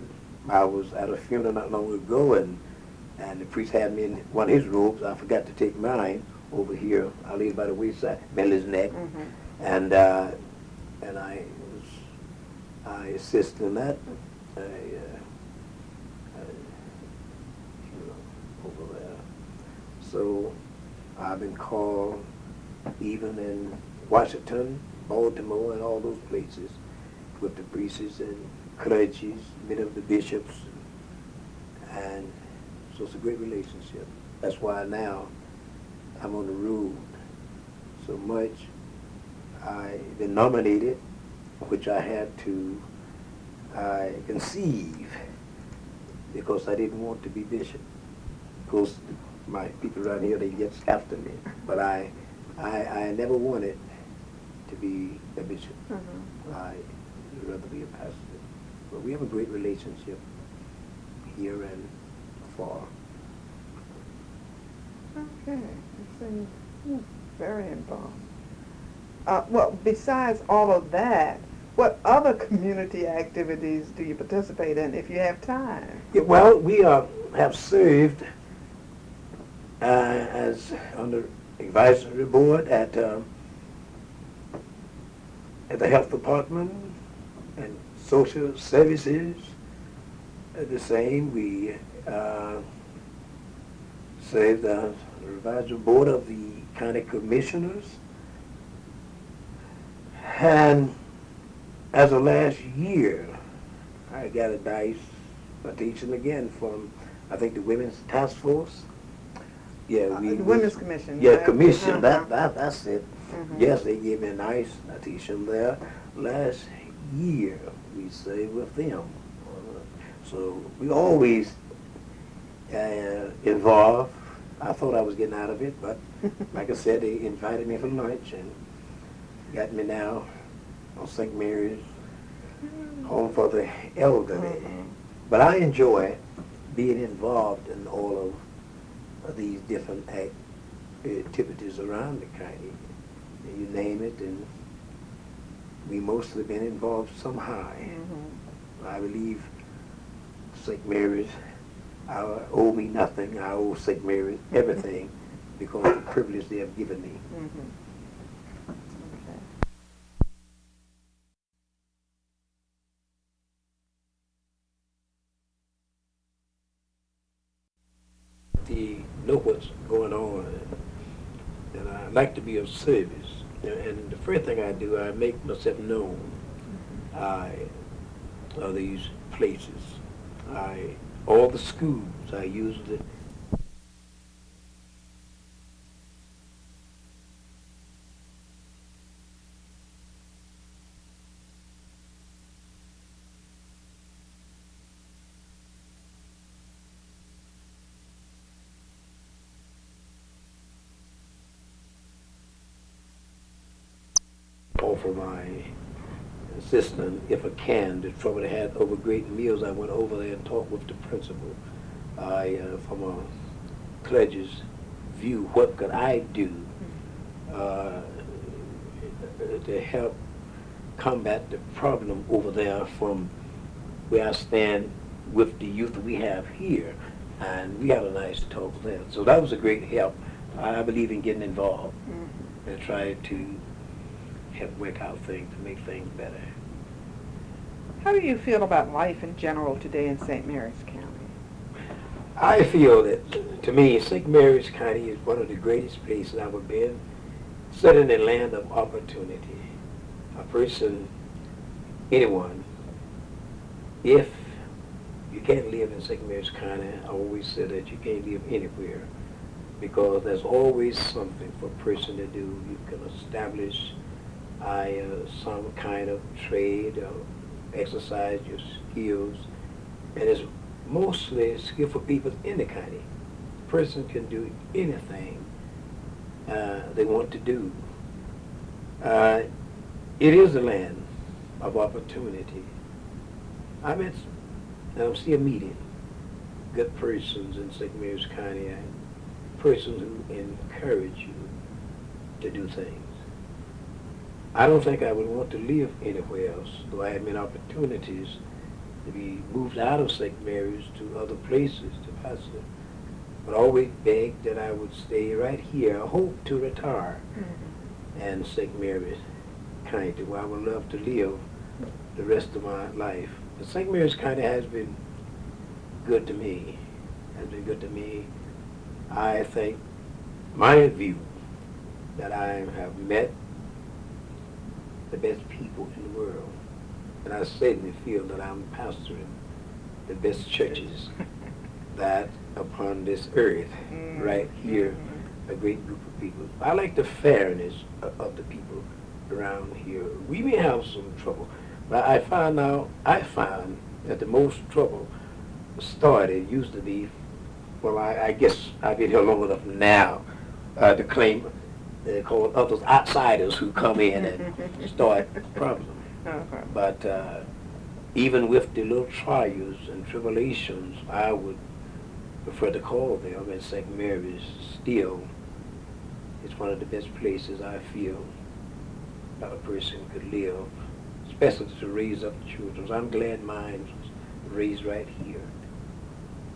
I was at a funeral not long ago, and the priest had me in one of his robes. I forgot to take mine over here. I laid by the wayside, Billy's neck, and I assisted in that funeral over there. So I've been called even in Washington, Baltimore, and all those places with the priests and clergies, many of the bishops, and so it's a great relationship. That's why now I'm on the road so much. I've been nominated, which I had to conceive because I didn't want to be bishop. Of course, my people around here, they get after me, but I never wanted to be a bishop. I'd rather be a pastor. But we have a great relationship here and far. Okay, you seem very involved. Well, besides all of that, what other community activities do you participate in if you have time? Yeah, well, we have served as on the advisory board at the health department and social services. The same, we served as the advisory board of the county commissioners. And as of last year, I got a dice for teaching again from, I think, the Women's Task Force. Yeah, the Women's Commission. Yeah, right? commission. That's it. Yes, they gave me a nice teaching there. Last year, we stayed with them. So we always involved. I thought I was getting out of it, but like I said, they invited me for lunch and got me now on St. Mary's Home for the Elderly. But I enjoy being involved in all of these different activities around the county. And you name it, and we mostly been involved somehow. I believe St. Mary's owe me nothing. I owe St. Mary's everything because of the privilege they have given me. They know what's going on, and I like to be of service. And the first thing I do, I make myself known. Of these places. All the schools, I used it. Offer my assistant, if I can, the trouble they had over great meals. I went over there and talked with the principal. From a clergy's view, what could I do to help combat the problem over there from where I stand with the youth that we have here? And we had a nice talk there. So that was a great help. I believe in getting involved and try to help work out things to make things better. How do you feel about life in general today in St. Mary's County? I feel that, to me, St. Mary's County is one of the greatest places I've ever been. Set in a land of opportunity. A person, anyone, if you can't live in St. Mary's County, I always say that you can't live anywhere, because there's always something for a person to do. You can establish some kind of trade or exercise your skills, and it's mostly skillful people in the county. A person can do anything they want to do. It is a land of opportunity. I'm still meeting good persons in St. Mary's County and persons who encourage you to do things. I don't think I would want to live anywhere else, though I had many opportunities to be moved out of St. Mary's to other places to pastor. But I always begged that I would stay right here. I hope to retire in St. Mary's County, where I would love to live the rest of my life. But St. Mary's County has been good to me. I think my view that I have met the best people in the world. And I certainly feel that I'm pastoring the best churches that upon this earth, right here, a great group of people. I like the fairness of the people around here. We may have some trouble, but I found that the most trouble used to be, well, I guess I've been here long enough now to claim they call others outsiders who come in and start problems. But even with the little trials and tribulations, I would prefer to call them, and St. Mary's still is one of the best places I feel that a person could live, especially to raise up children. So I'm glad mine was raised right here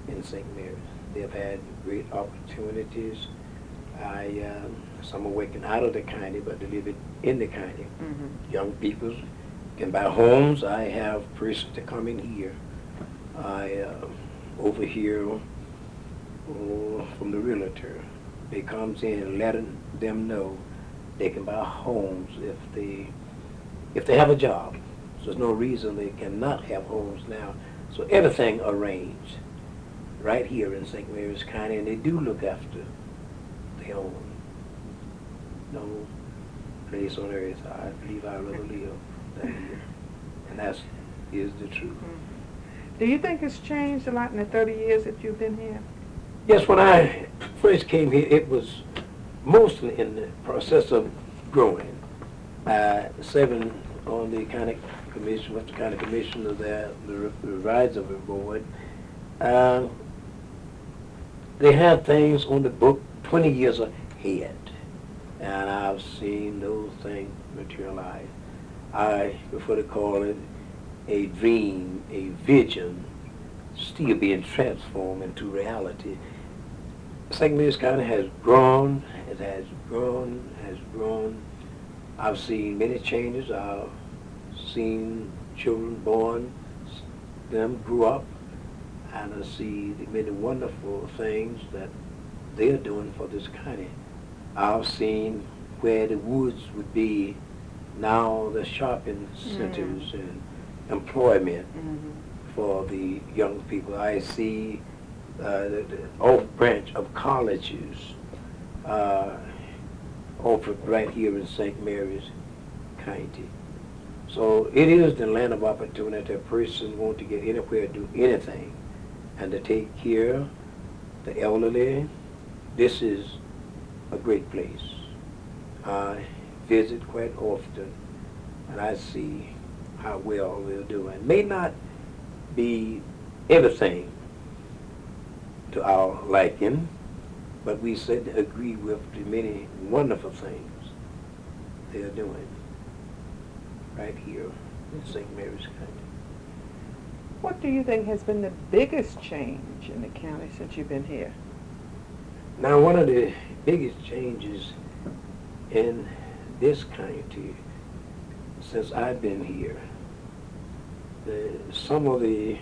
in St. Mary's. They've had great opportunities. Some are working out of the county, but they live in the county. Young people can buy homes. I have persons to come in here. Over here from the realtor. They comes in letting them know they can buy homes if they have a job. So there's no reason they cannot have homes now. So everything arranged right here in St. Mary's County, and they do look after their own. No place on earth I believe I'd rather live than here. And that is the truth. Do you think it's changed a lot in the 30 years that you've been here? Yes, when I first came here, it was mostly in the process of growing. Serving on the county commission, with the county commissioner there, the rides of the board. They had things on the book 20 years head. And I've seen those things materialize. I prefer to call it a dream, a vision, still being transformed into reality. St. Louis County has grown, it has grown, has grown. I've seen many changes. I've seen children born, them grew up, and I see the many wonderful things that they're doing for this county. I've seen where the woods would be, now the shopping centers and employment for the young people. I see the off branch of colleges offered right here in St. Mary's County. So it is the land of opportunity. A person want to get anywhere, do anything, and to take care of the elderly. This is a great place. I visit quite often, and I see how well they're doing. May not be everything to our liking, but we certainly agree with the many wonderful things they're doing right here in St. Mary's County. What do you think has been the biggest change in the county since you've been here? Now, one of the biggest changes in this county since I've been here, some of the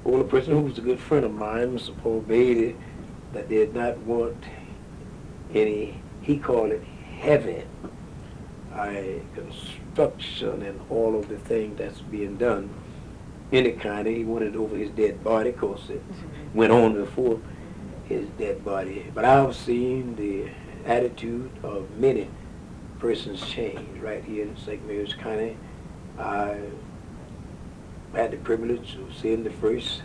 older person who was a good friend of mine, Mr. Paul Bailey, that did not want any, he called it heavy construction and all of the things that's being done in the county. He wanted over his dead body, of course it went on before his dead body. But I've seen the attitude of many persons change right here in St. Mary's County. I had the privilege of seeing the first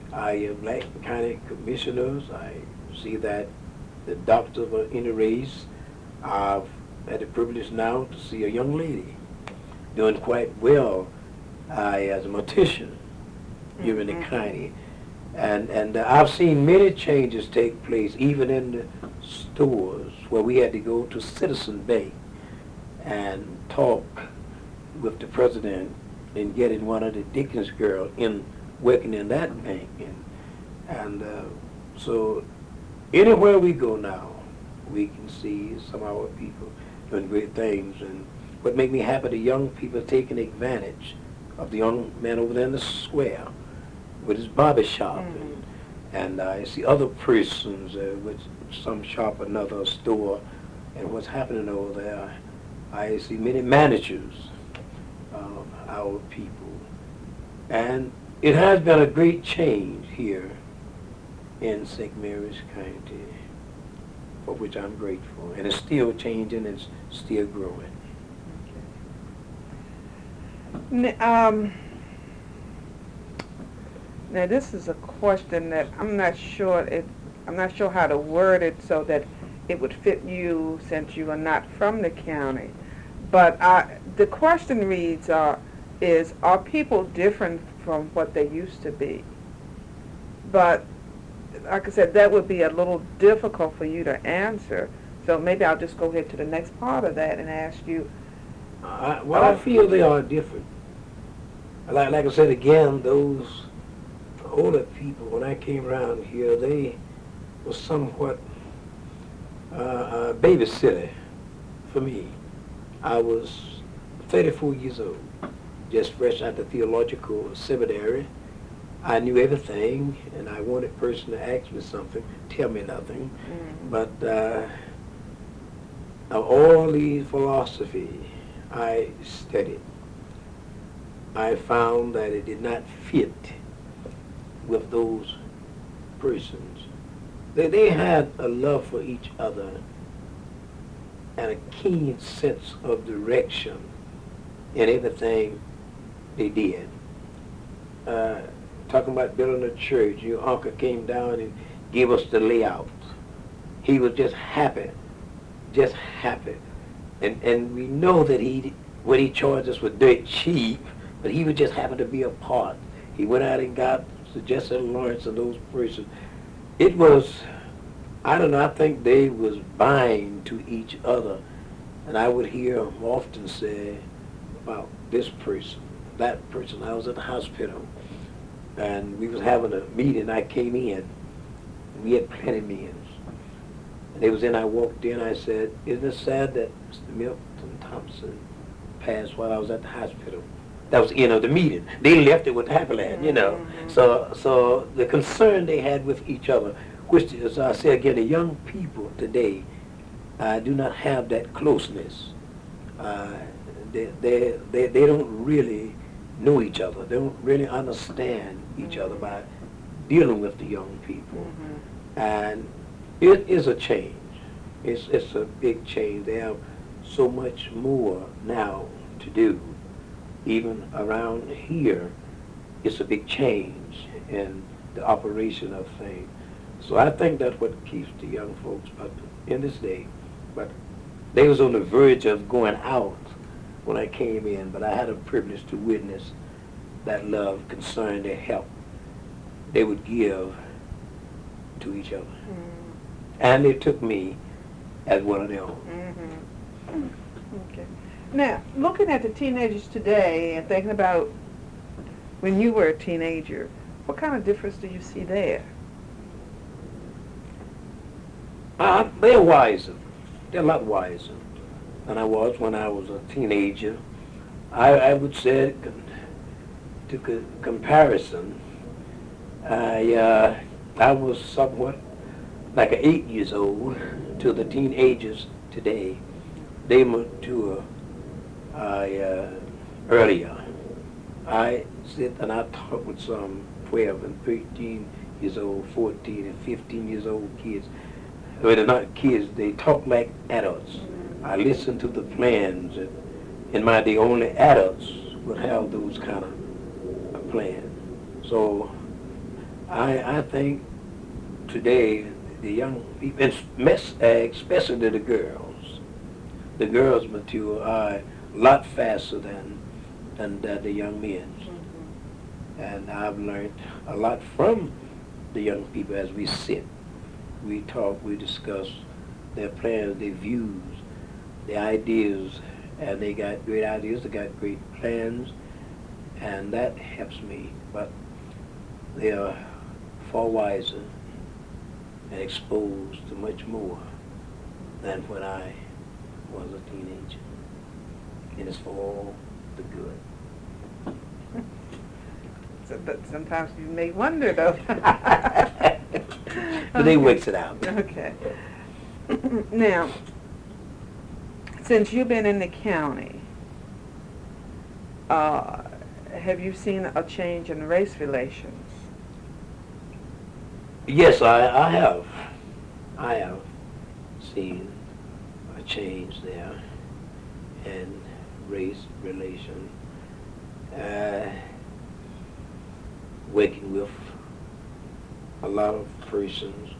black county commissioners. I see that the doctors are in the race. I've had the privilege now to see a young lady doing quite well as a mortician here in the county. And I've seen many changes take place, even in the stores, where we had to go to Citizen Bank and talk with the president and getting one of the Dickens girls in working in that bank. And so anywhere we go now, we can see some of our people doing great things. And what makes me happy, the young people taking advantage of the young man over there in the square with his barber shop. And I see other persons with some shop, another store, and what's happening over there. I see many managers of our people. And it has been a great change here in St. Mary's County, for which I'm grateful. And it's still changing, it's still growing. Now this is a question that I'm not sure how to word it so that it would fit you, since you are not from the county. But the question reads, are people different from what they used to be? But like I said, that would be a little difficult for you to answer. So maybe I'll just go ahead to the next part of that and ask you. I feel they are different. Like I said again, those older people, when I came around here, they were somewhat babysitter for me. I was 34 years old, just fresh out the theological seminary. I knew everything, and I wanted a person to ask me something, tell me nothing. But of all the philosophy I studied, I found that it did not fit with those persons. They had a love for each other and a keen sense of direction in everything they did. Talking about building a church, your uncle came down and gave us the layout. He was just happy. And we know that what he charged us was dirt cheap, but he was just happy to be a part. He went out and got suggested Lawrence and those persons. It was I don't know, I think they was bind to each other. And I would hear them often say about this person, that person. I was at the hospital, and we was having a meeting. I came in, and we had plenty of meetings. And they was in, I walked in, I said, isn't it sad that Mr. Milton Thompson passed while I was at the hospital? That was the end of the meeting. They left it with happy land, you know. So the concern they had with each other, which, as I say again, the young people today do not have that closeness. They don't really know each other. They don't really understand each other by dealing with the young people. And it is a change. It's a big change. They have so much more now to do. Even around here, it's a big change in the operation of things. So I think that's what keeps the young folks up in this day. But they was on the verge of going out when I came in, but I had a privilege to witness that love, concern, their help they would give to each other. And they took me as one of their own. Okay. Now, looking at the teenagers today and thinking about when you were a teenager, what kind of difference do you see there? They're wiser. They're a lot wiser than I was when I was a teenager. I would say, to comparison, I was somewhat like an 8 years old to the teenagers today. They mature earlier. I sit and I talk with some 12 and 13 years old, 14 and 15 years old kids. Well, they're not kids, they talk like adults. I listen to the plans, and in my day, only adults would have those kind of plans. So I think today, the young people, especially the girls mature a lot faster than the young men. And I've learned a lot from the young people as we sit. We talk, we discuss their plans, their views, their ideas, and they got great ideas, they got great plans, and that helps me. But they are far wiser and exposed to much more than when I was a teenager. And it's for all the good. But sometimes you may wonder, though. But they works it out. Okay. Now, since you've been in the county, have you seen a change in race relations? Yes, I have. I have seen a change there in race relation. Working with a lot of persons.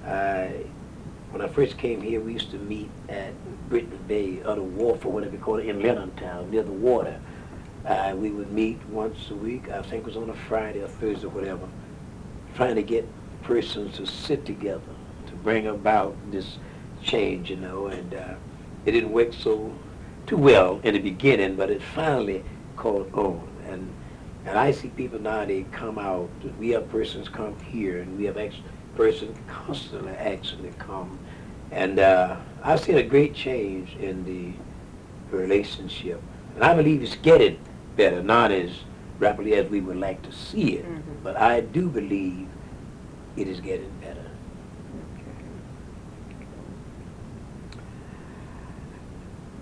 When I first came here, we used to meet at Britain Bay, or the wharf, or whatever you call it, in Leonardtown, near the water. We would meet once a week, I think it was on a Friday or Thursday or whatever, trying to get persons to sit together, to bring about this change, you know, and it didn't work too well in the beginning, but it finally caught on. And I see people now, they come out, we have persons come here, and we have persons constantly actually come. And I've seen a great change in the relationship. And I believe it's getting better, not as rapidly as we would like to see it, but I do believe it is getting better.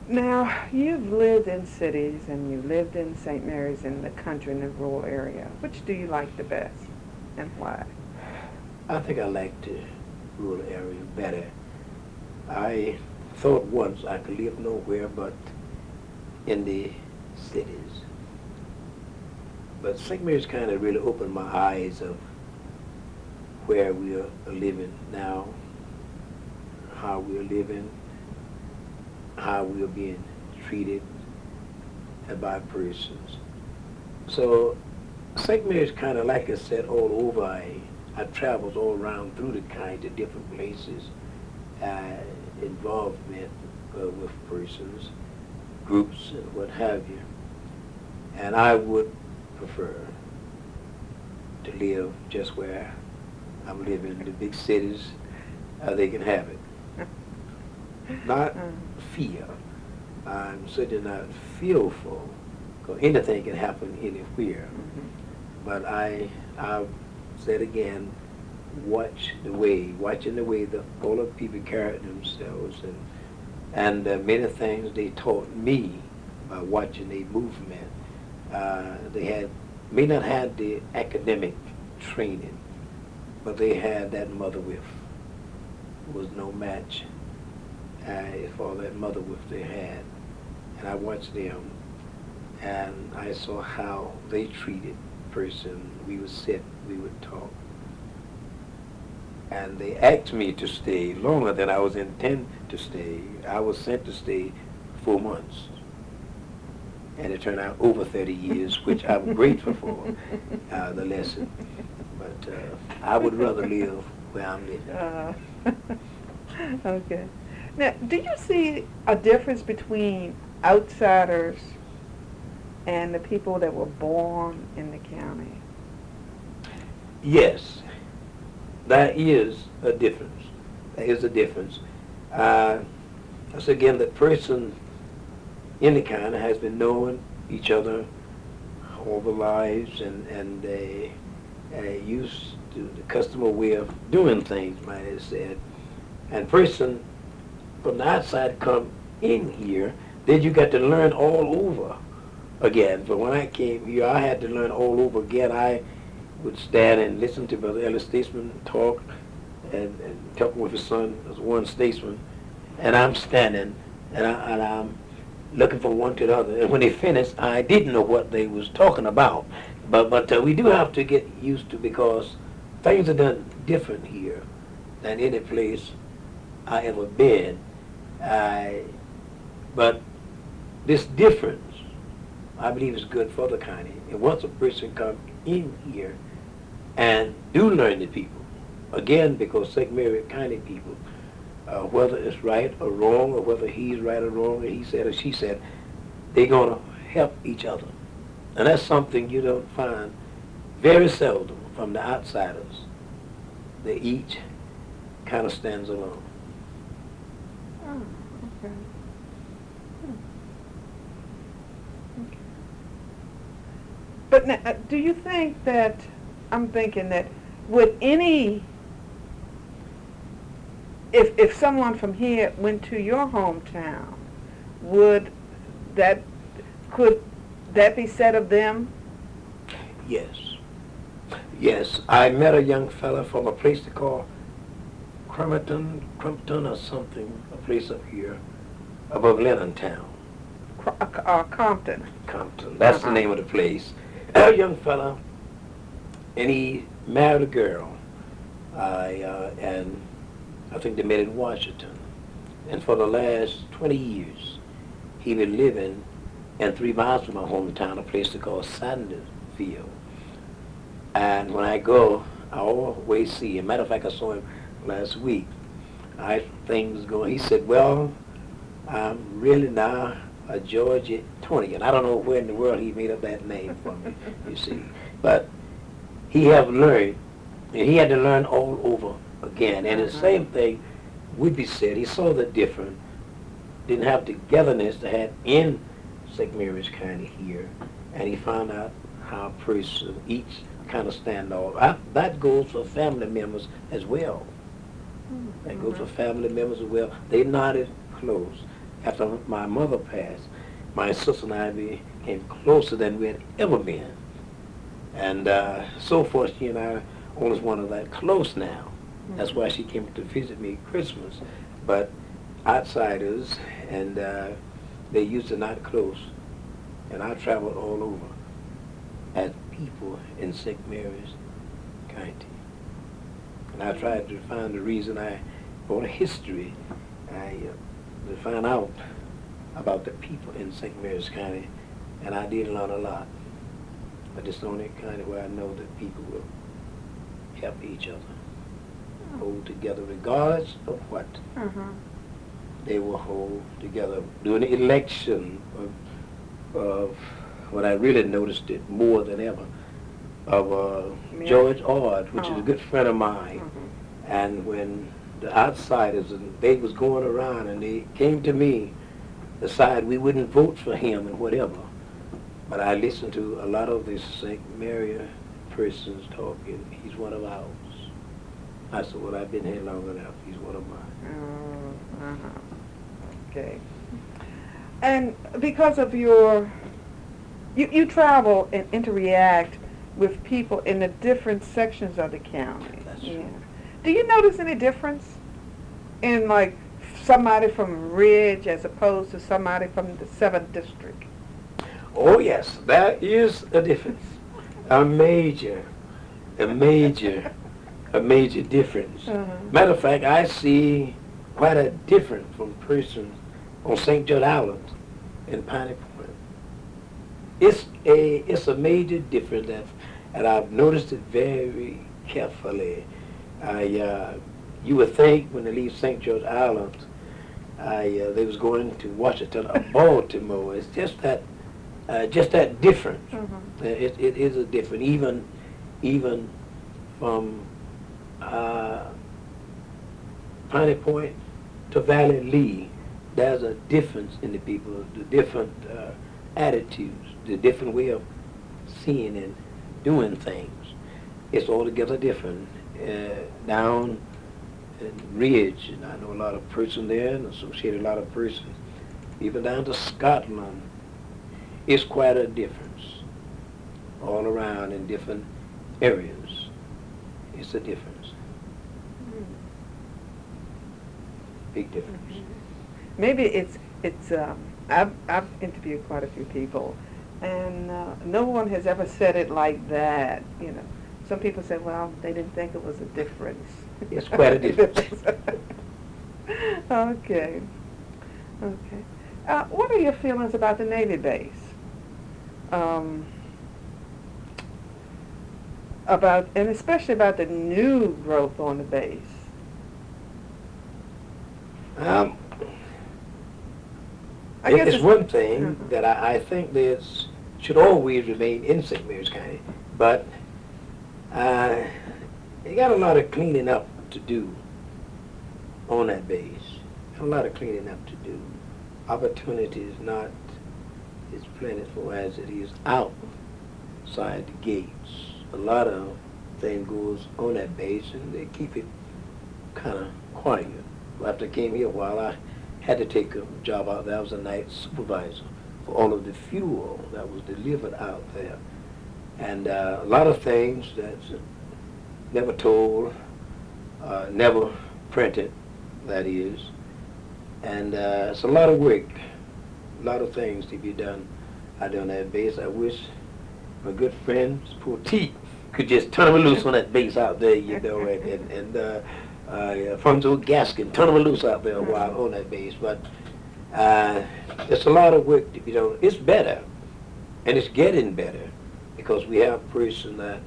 Now, you've lived in cities and you lived in St. Mary's in the country, in the rural area. Which do you like the best and why? I think I like the rural area better. I thought once I could live nowhere but in the cities. But St. Mary's kind of really opened my eyes of where we are living now, how we are living, how we are being treated by persons. So St. Mary's kind of, like I said, all over I traveled all around through the county to different places, involvement with persons, groups, and what have you. And I would prefer to live just where I'm living, the big cities, they can have it. Not fear. I'm certainly not fearful, because anything can happen anywhere. But I've said again, watching the way that all of people carry themselves, and many things they taught me by watching a movement. They may not have the academic training, but they had that mother with. Was no match for that mother with they had. And I watched them, and I saw how they treated person. We would sit, we would talk. And they asked me to stay longer than I was intended to stay. I was sent to stay 4 months. And it turned out over 30 years, which I'm grateful for, the lesson. But I would rather live where I'm living. Okay. Now, do you see a difference between outsiders and the people that were born in the county? Yes, there is a difference. There is a difference. That's again, the person in the county has been knowing each other all their lives, and they used to the customary way of doing things, might have said. And person from the outside come in here, then you got to learn all over again. But when I came here, I had to learn all over again. I would stand and listen to Brother Ellis Statesman talk, and talking with his son as one statesman, and I'm standing, and I'm looking from one to the other. And when they finished, I didn't know what they was talking about. But we do have to get used to, because things are done different here than any place I ever been. But this difference, I believe, is good for the county. And once a person comes in here and do learn the people, again, because St. Mary County people, whether it's right or wrong, or whether he's right or wrong, or he said or she said, they're going to help each other. And that's something you don't find very seldom from the outsiders. They each kind of stands alone. Oh, okay. Okay. But now, do you think that, I'm thinking that, would any, if someone from here went to your hometown, could that be said of them? Yes. Yes. I met a young fella from a place they call Crumpton or something, a place up here above Lennontown. Compton. Compton. That's the name of the place. A young fella, and he married a girl. And I think they met in Washington. And for the last 20 years, he been living in 3 miles from my hometown, a place they call Sandersfield. And when I go, I always see him. Matter of fact, I saw him last week. Things going. He said, "Well, I'm really now a Georgian. I don't know where in the world he made up that name for me, you see. But he have learned, and he had to learn all over again. And the same thing would be said. He saw the difference, didn't have the togetherness they had in St. Mary's County here, and he found out how a person each kind of stand off. That goes for family members as well. That goes for family members as well. They nodded close. After my mother passed, my sister and I became closer than we had ever been. And so forth, she and I always wanted that close now. That's why she came to visit me Christmas. But outsiders, and they used to not close. And I traveled all over as people in St. Mary's County. And I tried to find the reason for the history, to find out about the people in St. Mary's County, and I did learn a lot. But it's the only county where I know that people were help each other. Hold together regardless of what. They will hold together. During the election of what I really noticed it more than ever, of George Ord, which is a good friend of mine. And when the outsiders, and they was going around and they came to me, decided we wouldn't vote for him and whatever. But I listened to a lot of the St. Mary persons talking. He's one of ours. I said, well, I've been here long enough. He's one of mine. Okay. And because of your, you travel and interact with people in the different sections of the county. That's true. Do you notice any difference in, like, somebody from Ridge as opposed to somebody from the 7th District? Oh, yes, there is a difference. A major difference. Matter of fact, I see quite a difference from person on St. George Island in Piney Point. It's a major difference, and I've noticed it very carefully. You would think when they leave St. George Island, they was going to Washington or Baltimore. It's just that difference. It is a difference. Even from Piney Point to Valley Lee, there's a difference in the people, the different attitudes, the different way of seeing and doing things. It's altogether different. Down in Ridge, and I know a lot of persons there and associate a lot of persons, even down to Scotland, it's quite a difference all around in different areas. It's a difference. Big difference. Maybe it's I've interviewed quite a few people, and no one has ever said it like that, you know. Some people say, well, they didn't think it was a difference. It's quite a difference. Okay. What are your feelings about the Navy base? And especially about the new growth on the base. It's one thing that I think there's should always remain in St. Mary's County, but you got a lot of cleaning up to do on that base. A lot of cleaning up to do. Opportunity is not as plentiful as it is outside the gates. A lot of things goes on that base, and they keep it kind of quiet. After I came here a while, I had to take a job out there. I was a night supervisor for all of the fuel that was delivered out there. And a lot of things that's never told, never printed, that is. And it's a lot of work, a lot of things to be done out there on that base. I wish my good friend, poor T, could just turn him loose on that base out there, you know, and Alfonso Gaskin, turn him loose out there a while on that base. But it's a lot of work to be done. It's better, and it's getting better, because we have persons that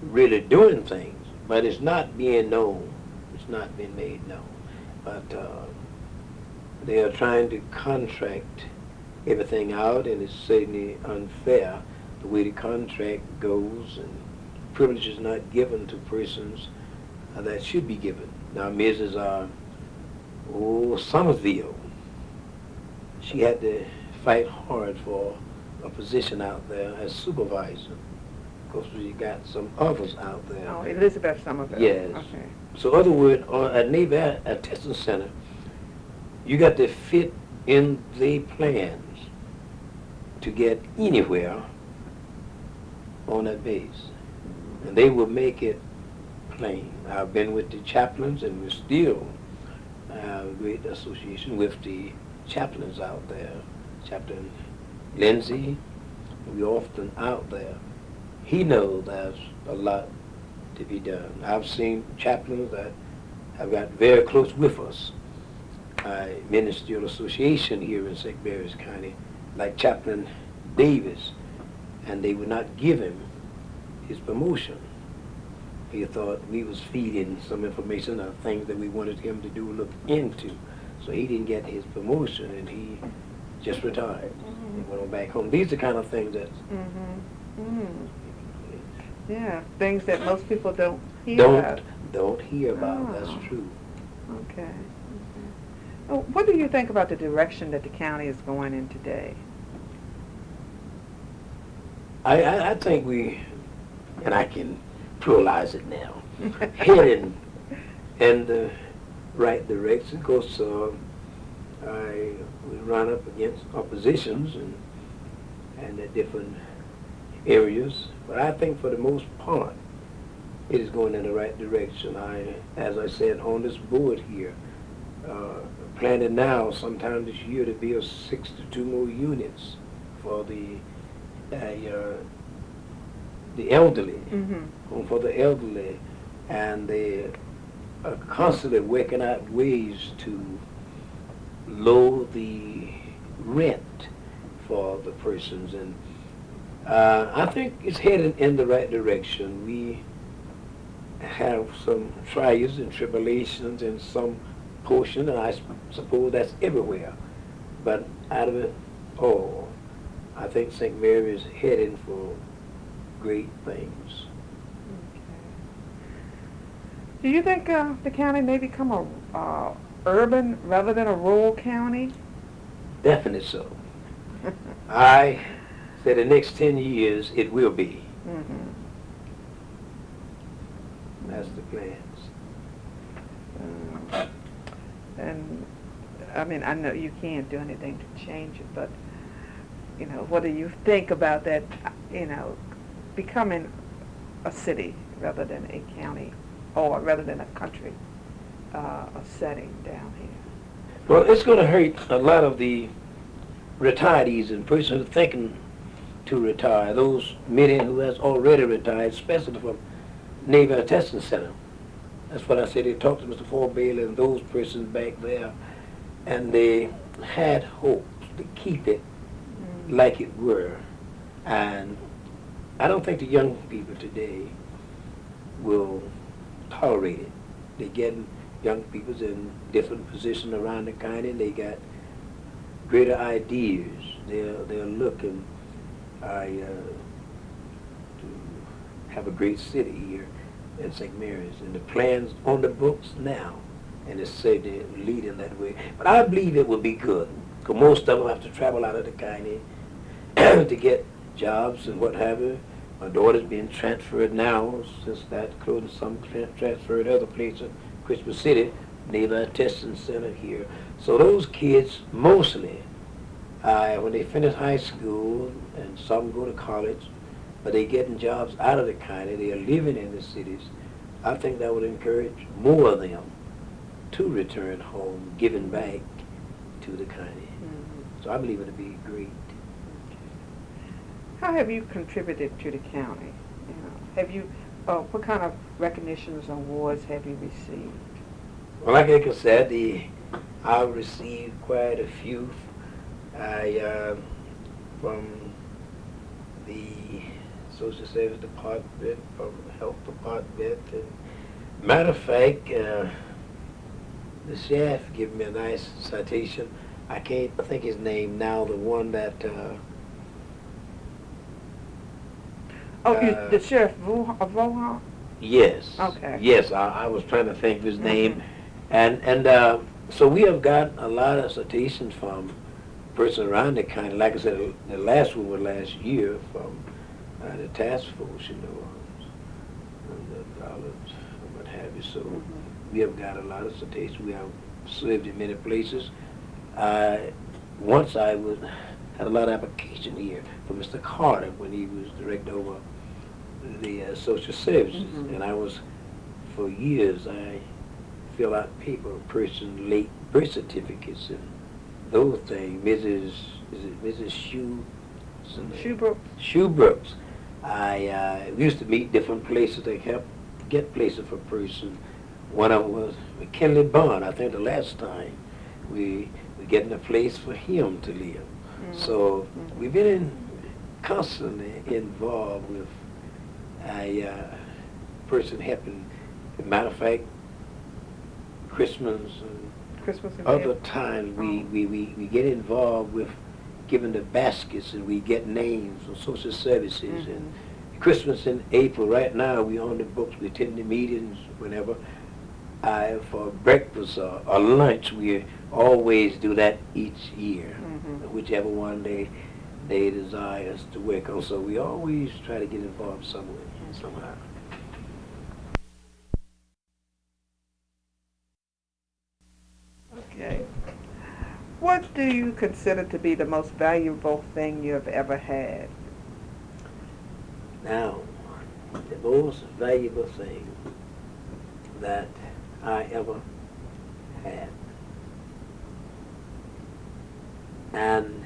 really doing things, but it's not being known. It's not being made known. But they are trying to contract everything out, and it's certainly unfair the way the contract goes, and privileges not given to persons that should be given. Now, Mrs. Somerville, she had to fight hard for a position out there as supervisor, because we got some others out there. Oh, Elizabeth Somerville. Yes. Okay. So, other word, at Naval Testing Center, you got to fit in the plans to get anywhere on that base, and they will make it plain. I've been with the chaplains, and we're still a great association with the chaplains out there. Chaplain Lindsay, we're often out there. He knows there's a lot to be done. I've seen chaplains that have got very close with us. Ministerial association here in St. Mary's County, like Chaplain Davis, and they would not give him his promotion. he thought we was feeding some information of things that we wanted him to do look into. So he didn't get his promotion, and he just retired. He went on back home. These are the kind of things that yeah, things that most people don't hear about. Don't hear about. Oh. That's true. Okay. Well, what do you think about the direction that the county is going in today? I think we, and I can pluralize it now, heading in the right direction, because we run up against oppositions and the different areas, but I think for the most part it is going in the right direction. As I said, on this board here, planning now sometime this year to build 62 more units for the elderly, home for the elderly, and they are constantly working out ways to lower the rent for the persons, and I think it's heading in the right direction. We have some trials and tribulations in some portion, and I suppose that's everywhere, but out of it all, I think St. Mary is heading for great things. Okay. Do you think the county may become a urban rather than a rural county? Definitely so. I said the next 10 years it will be. That's the plans. And I mean, I know you can't do anything to change it, but you know, what do you think about that? You know, becoming a city rather than a county, or rather than a country, a setting down here. Well, it's going to hurt a lot of the retirees and persons who are thinking to retire. Those many who has already retired, especially from Naval Testing Center. That's what I said. They talked to Mr. Ford Bailey and those persons back there, and they had hopes to keep it like it were. And I don't think the young people today will tolerate it. They're getting young people in different positions around the county. They got greater ideas. They're looking to have a great city here in St. Mary's, and the plans on the books now, and it's said they're leading that way. But I believe it will be good, because most of them have to travel out of the county to get jobs and what have you. My daughter's being transferred now, since that closed, some transferred other places, Christmas City, Naval Testing Center here. So those kids mostly, when they finish high school, and some go to college, but they're getting jobs out of the county, they are living in the cities, I think that would encourage more of them to return home, giving back to the county. So I believe it'll be great. How have you contributed to the county? You know, have you, what kind of recognitions and awards have you received? Well, like I said, I've received quite a few from the Social Service Department, from the Health Department. And matter of fact, the sheriff gave me a nice citation. I can't think his name now, the one that... the Sheriff of Voha? Yes. Okay. Yes, I was trying to think of his name. And so we have got a lot of citations from persons around the county. Like I said, the last one was last year from the task force, you know, and the college and what have you. So we have got a lot of citations. We have served in many places. Once I had a lot of application here for Mr. Carter when he was director over the social services, and I was, for years, I fill out paper, person late birth certificates and those things. Mrs. Shoe Brooks. We used to meet different places to help get places for person. One of them was McKinley Bond. I think the last time we were getting a place for him to live. So we've been constantly involved with person helping. As a matter of fact, Christmas and other times we get involved with giving the baskets, and we get names for social services. And Christmas in April, right now we on the books, we attend the meetings whenever. For breakfast or lunch, we always do that each year, whichever one they desire us to work on. So we always try to get involved somewhere, somehow. Okay. What do you consider to be the most valuable thing you have ever had? Now, the most valuable thing that I ever had, and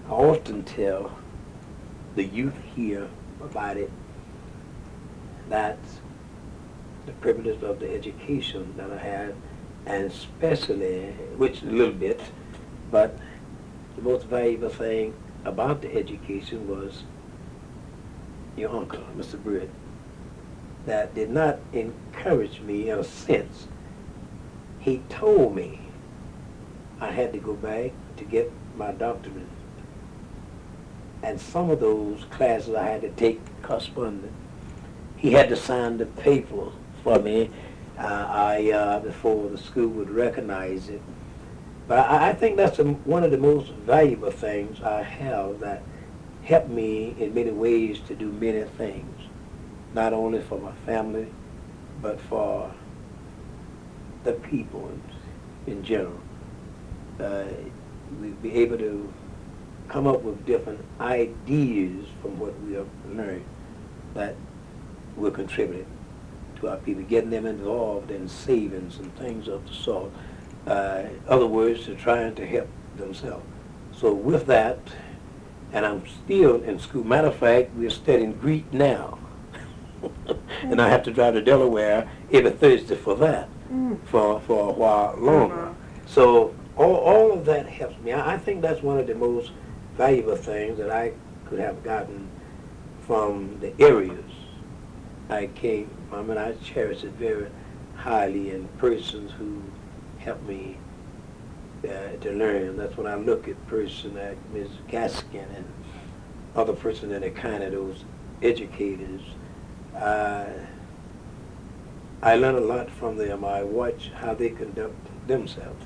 I often tell the youth here about it, that the privilege of the education that I had, and especially, which a little bit, but the most valuable thing about the education was your uncle, Mr. Britt, that did not encourage me in a sense. He told me I had to go back to get my doctorate. And some of those classes I had to take correspondence. He had to sign the paper for me before the school would recognize it. But I think that's one of the most valuable things I have that helped me in many ways to do many things, not only for my family, but for the people in general. We'd be able to come up with different ideas from what we have learned that will contribute to our people, getting them involved in savings and things of the sort. Other words, to trying to help themselves. So with that, and I'm still in school. Matter of fact, we're studying Greek now. And I have to drive to Delaware every Thursday for that, for a while longer. So all of that helps me. I think that's one of the most valuable things that I could have gotten from the areas I came from, and I cherish it very highly in persons who helped me to learn. That's when I look at person like Ms. Gaskin and other person that are kind of those educators. I learn a lot from them. I watch how they conduct themselves.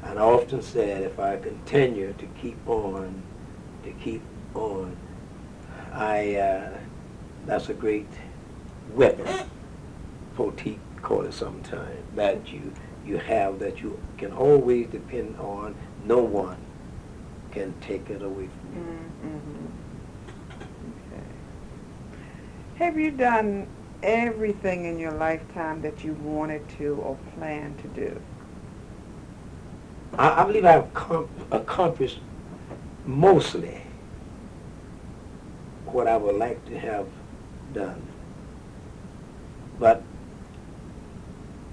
And I often said, if I continue to keep on, that's a great weapon, Poteet call it sometime, that you have, that you can always depend on. No one can take it away from you. Okay. Have you done everything in your lifetime that you wanted to or planned to do? I believe I've accomplished mostly what I would like to have done. But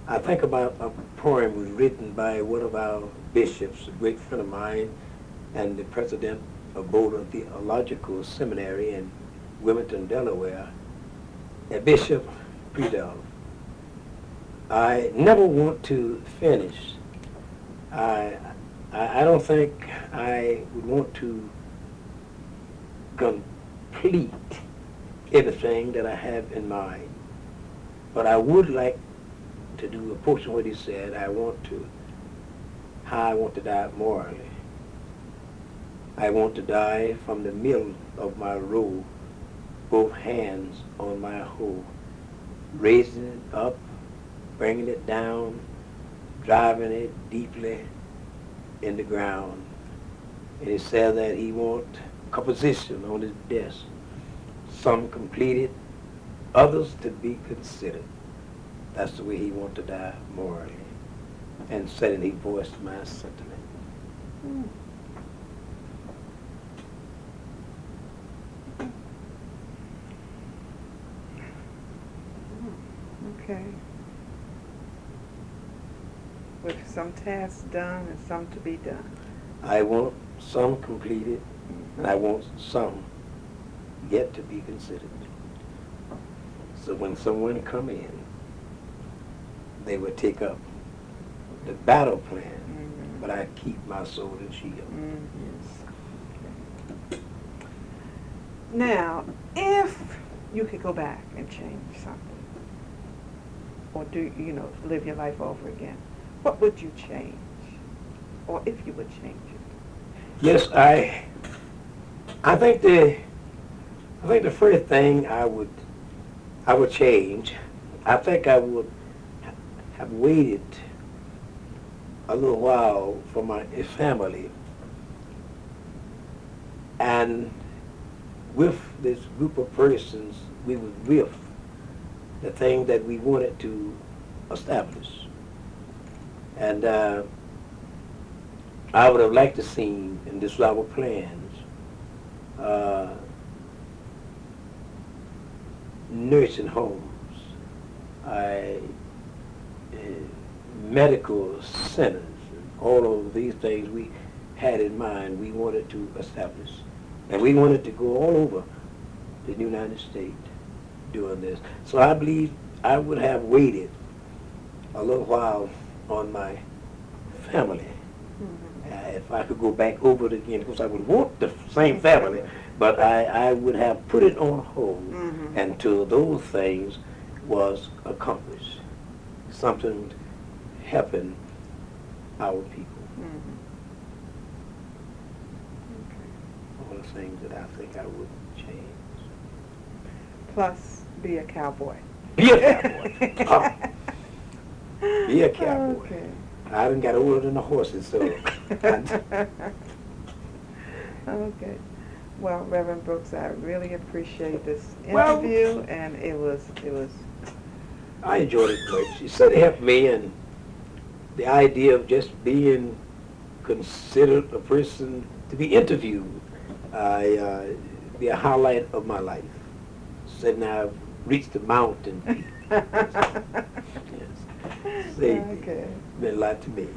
I think about a poem written by one of our bishops, a great friend of mine, and the president of Bowdoin Theological Seminary in Wilmington, Delaware, a Bishop Predov. I never want to finish. I don't think I would want to complete everything that I have in mind, but I would like to do a portion of what he said. How I want to die morally. I want to die from the middle of my row, both hands on my hoe, raising it up, bringing it down, driving it deeply in the ground. And he said that he want composition on his desk, some completed, others to be considered. That's the way he want to die morally. And suddenly he voiced my sentiment. Okay. With some tasks done and some to be done. I want some completed, and I want some yet to be considered. So when someone come in, they would take up the battle plan, but I keep my sword and shield. Now, if you could go back and change something, or live your life over again, what would you change? Or if you would change it? Yes, I think the first thing I would change, I think I would have waited a little while for my family, and with this group of persons, we was with the thing that we wanted to establish. And I would have liked to see, and this was our plans, nursing homes, medical centers, and all of these things we had in mind we wanted to establish. And we wanted to go all over the United States doing this. So I believe I would have waited a little while on my family. If I could go back over it again, because I would want the same family, but I would have put it on hold until those things was accomplished. Something helping our people. All the things that I think I would change. Plus, be a cowboy. Be a cowboy. Be a cowboy. Okay. I haven't got older than the horses, so. Okay. Well, Reverend Brooks, I really appreciate this interview, and it was. I enjoyed it much. It certainly helped me, and the idea of just being considered a person to be interviewed, be a highlight of my life. Said now I've reached the mountain peak. Yes. Okay. Meant a lot to me.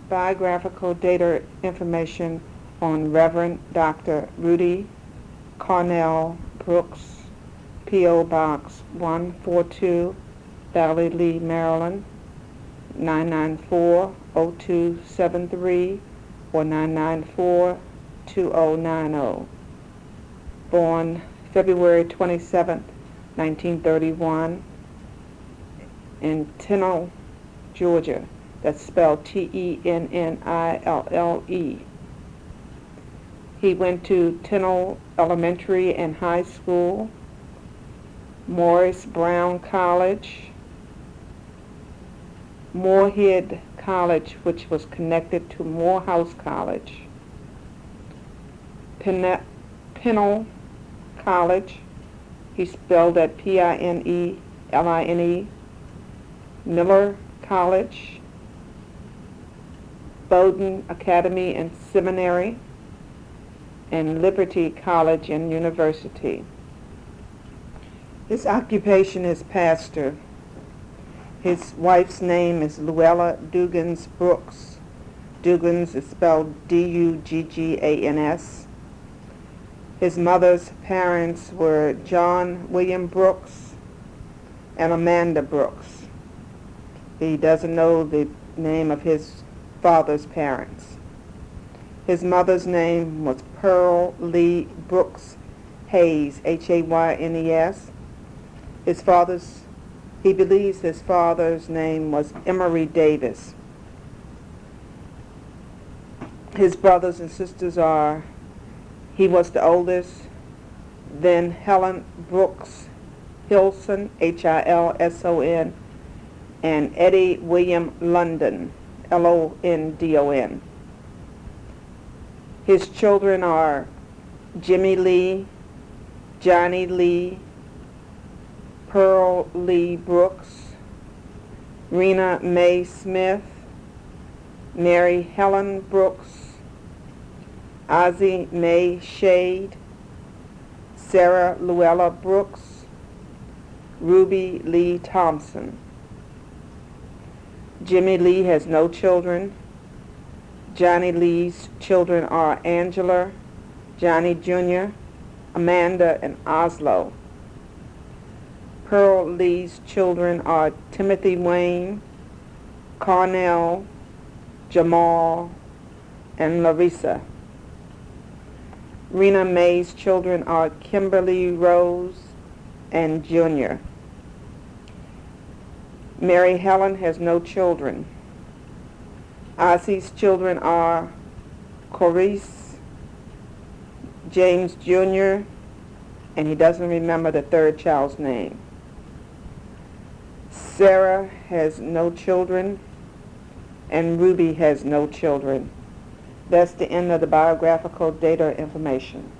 Biographical data information on Reverend Dr. Rudy Carnel Brooks, P.O. Box 142, Valley Lee, Maryland, 994-0273 or 994-2090. Born February 27, 1931, in Tennille, Georgia. That's spelled Tennille. He went to Tennille Elementary and High School, Morris Brown College, Moorhead College, which was connected to Morehouse College, Pennell College, he spelled that Pineline, Miller College, Bowdoin Academy and Seminary, and Liberty College and University. His occupation is pastor. His wife's name is Luella Duggins Brooks. Duggins is spelled Duggans. His mother's parents were John William Brooks and Amanda Brooks. He doesn't know the name of his father's parents. His mother's name was Pearl Lee Brooks Hayes, Haynes. He believes his father's name was Emory Davis. His brothers and sisters are, he was the oldest, then Helen Brooks Hilson, Hilson, and Eddie William London, London. His children are Jimmy Lee, Johnny Lee, Pearl Lee Brooks, Rena Mae Smith, Mary Helen Brooks, Ozzie Mae Shade, Sarah Luella Brooks, Ruby Lee Thompson. Jimmy Lee has no children. Johnny Lee's children are Angela, Johnny Jr., Amanda and Oslo. Pearl Lee's children are Timothy Wayne, Carnell, Jamal, and Larissa. Rena May's children are Kimberly Rose and Junior. Mary Helen has no children. Ozzy's children are Corice, James Jr., and he doesn't remember the third child's name. Sarah has no children, and Ruby has no children. That's the end of the biographical data information.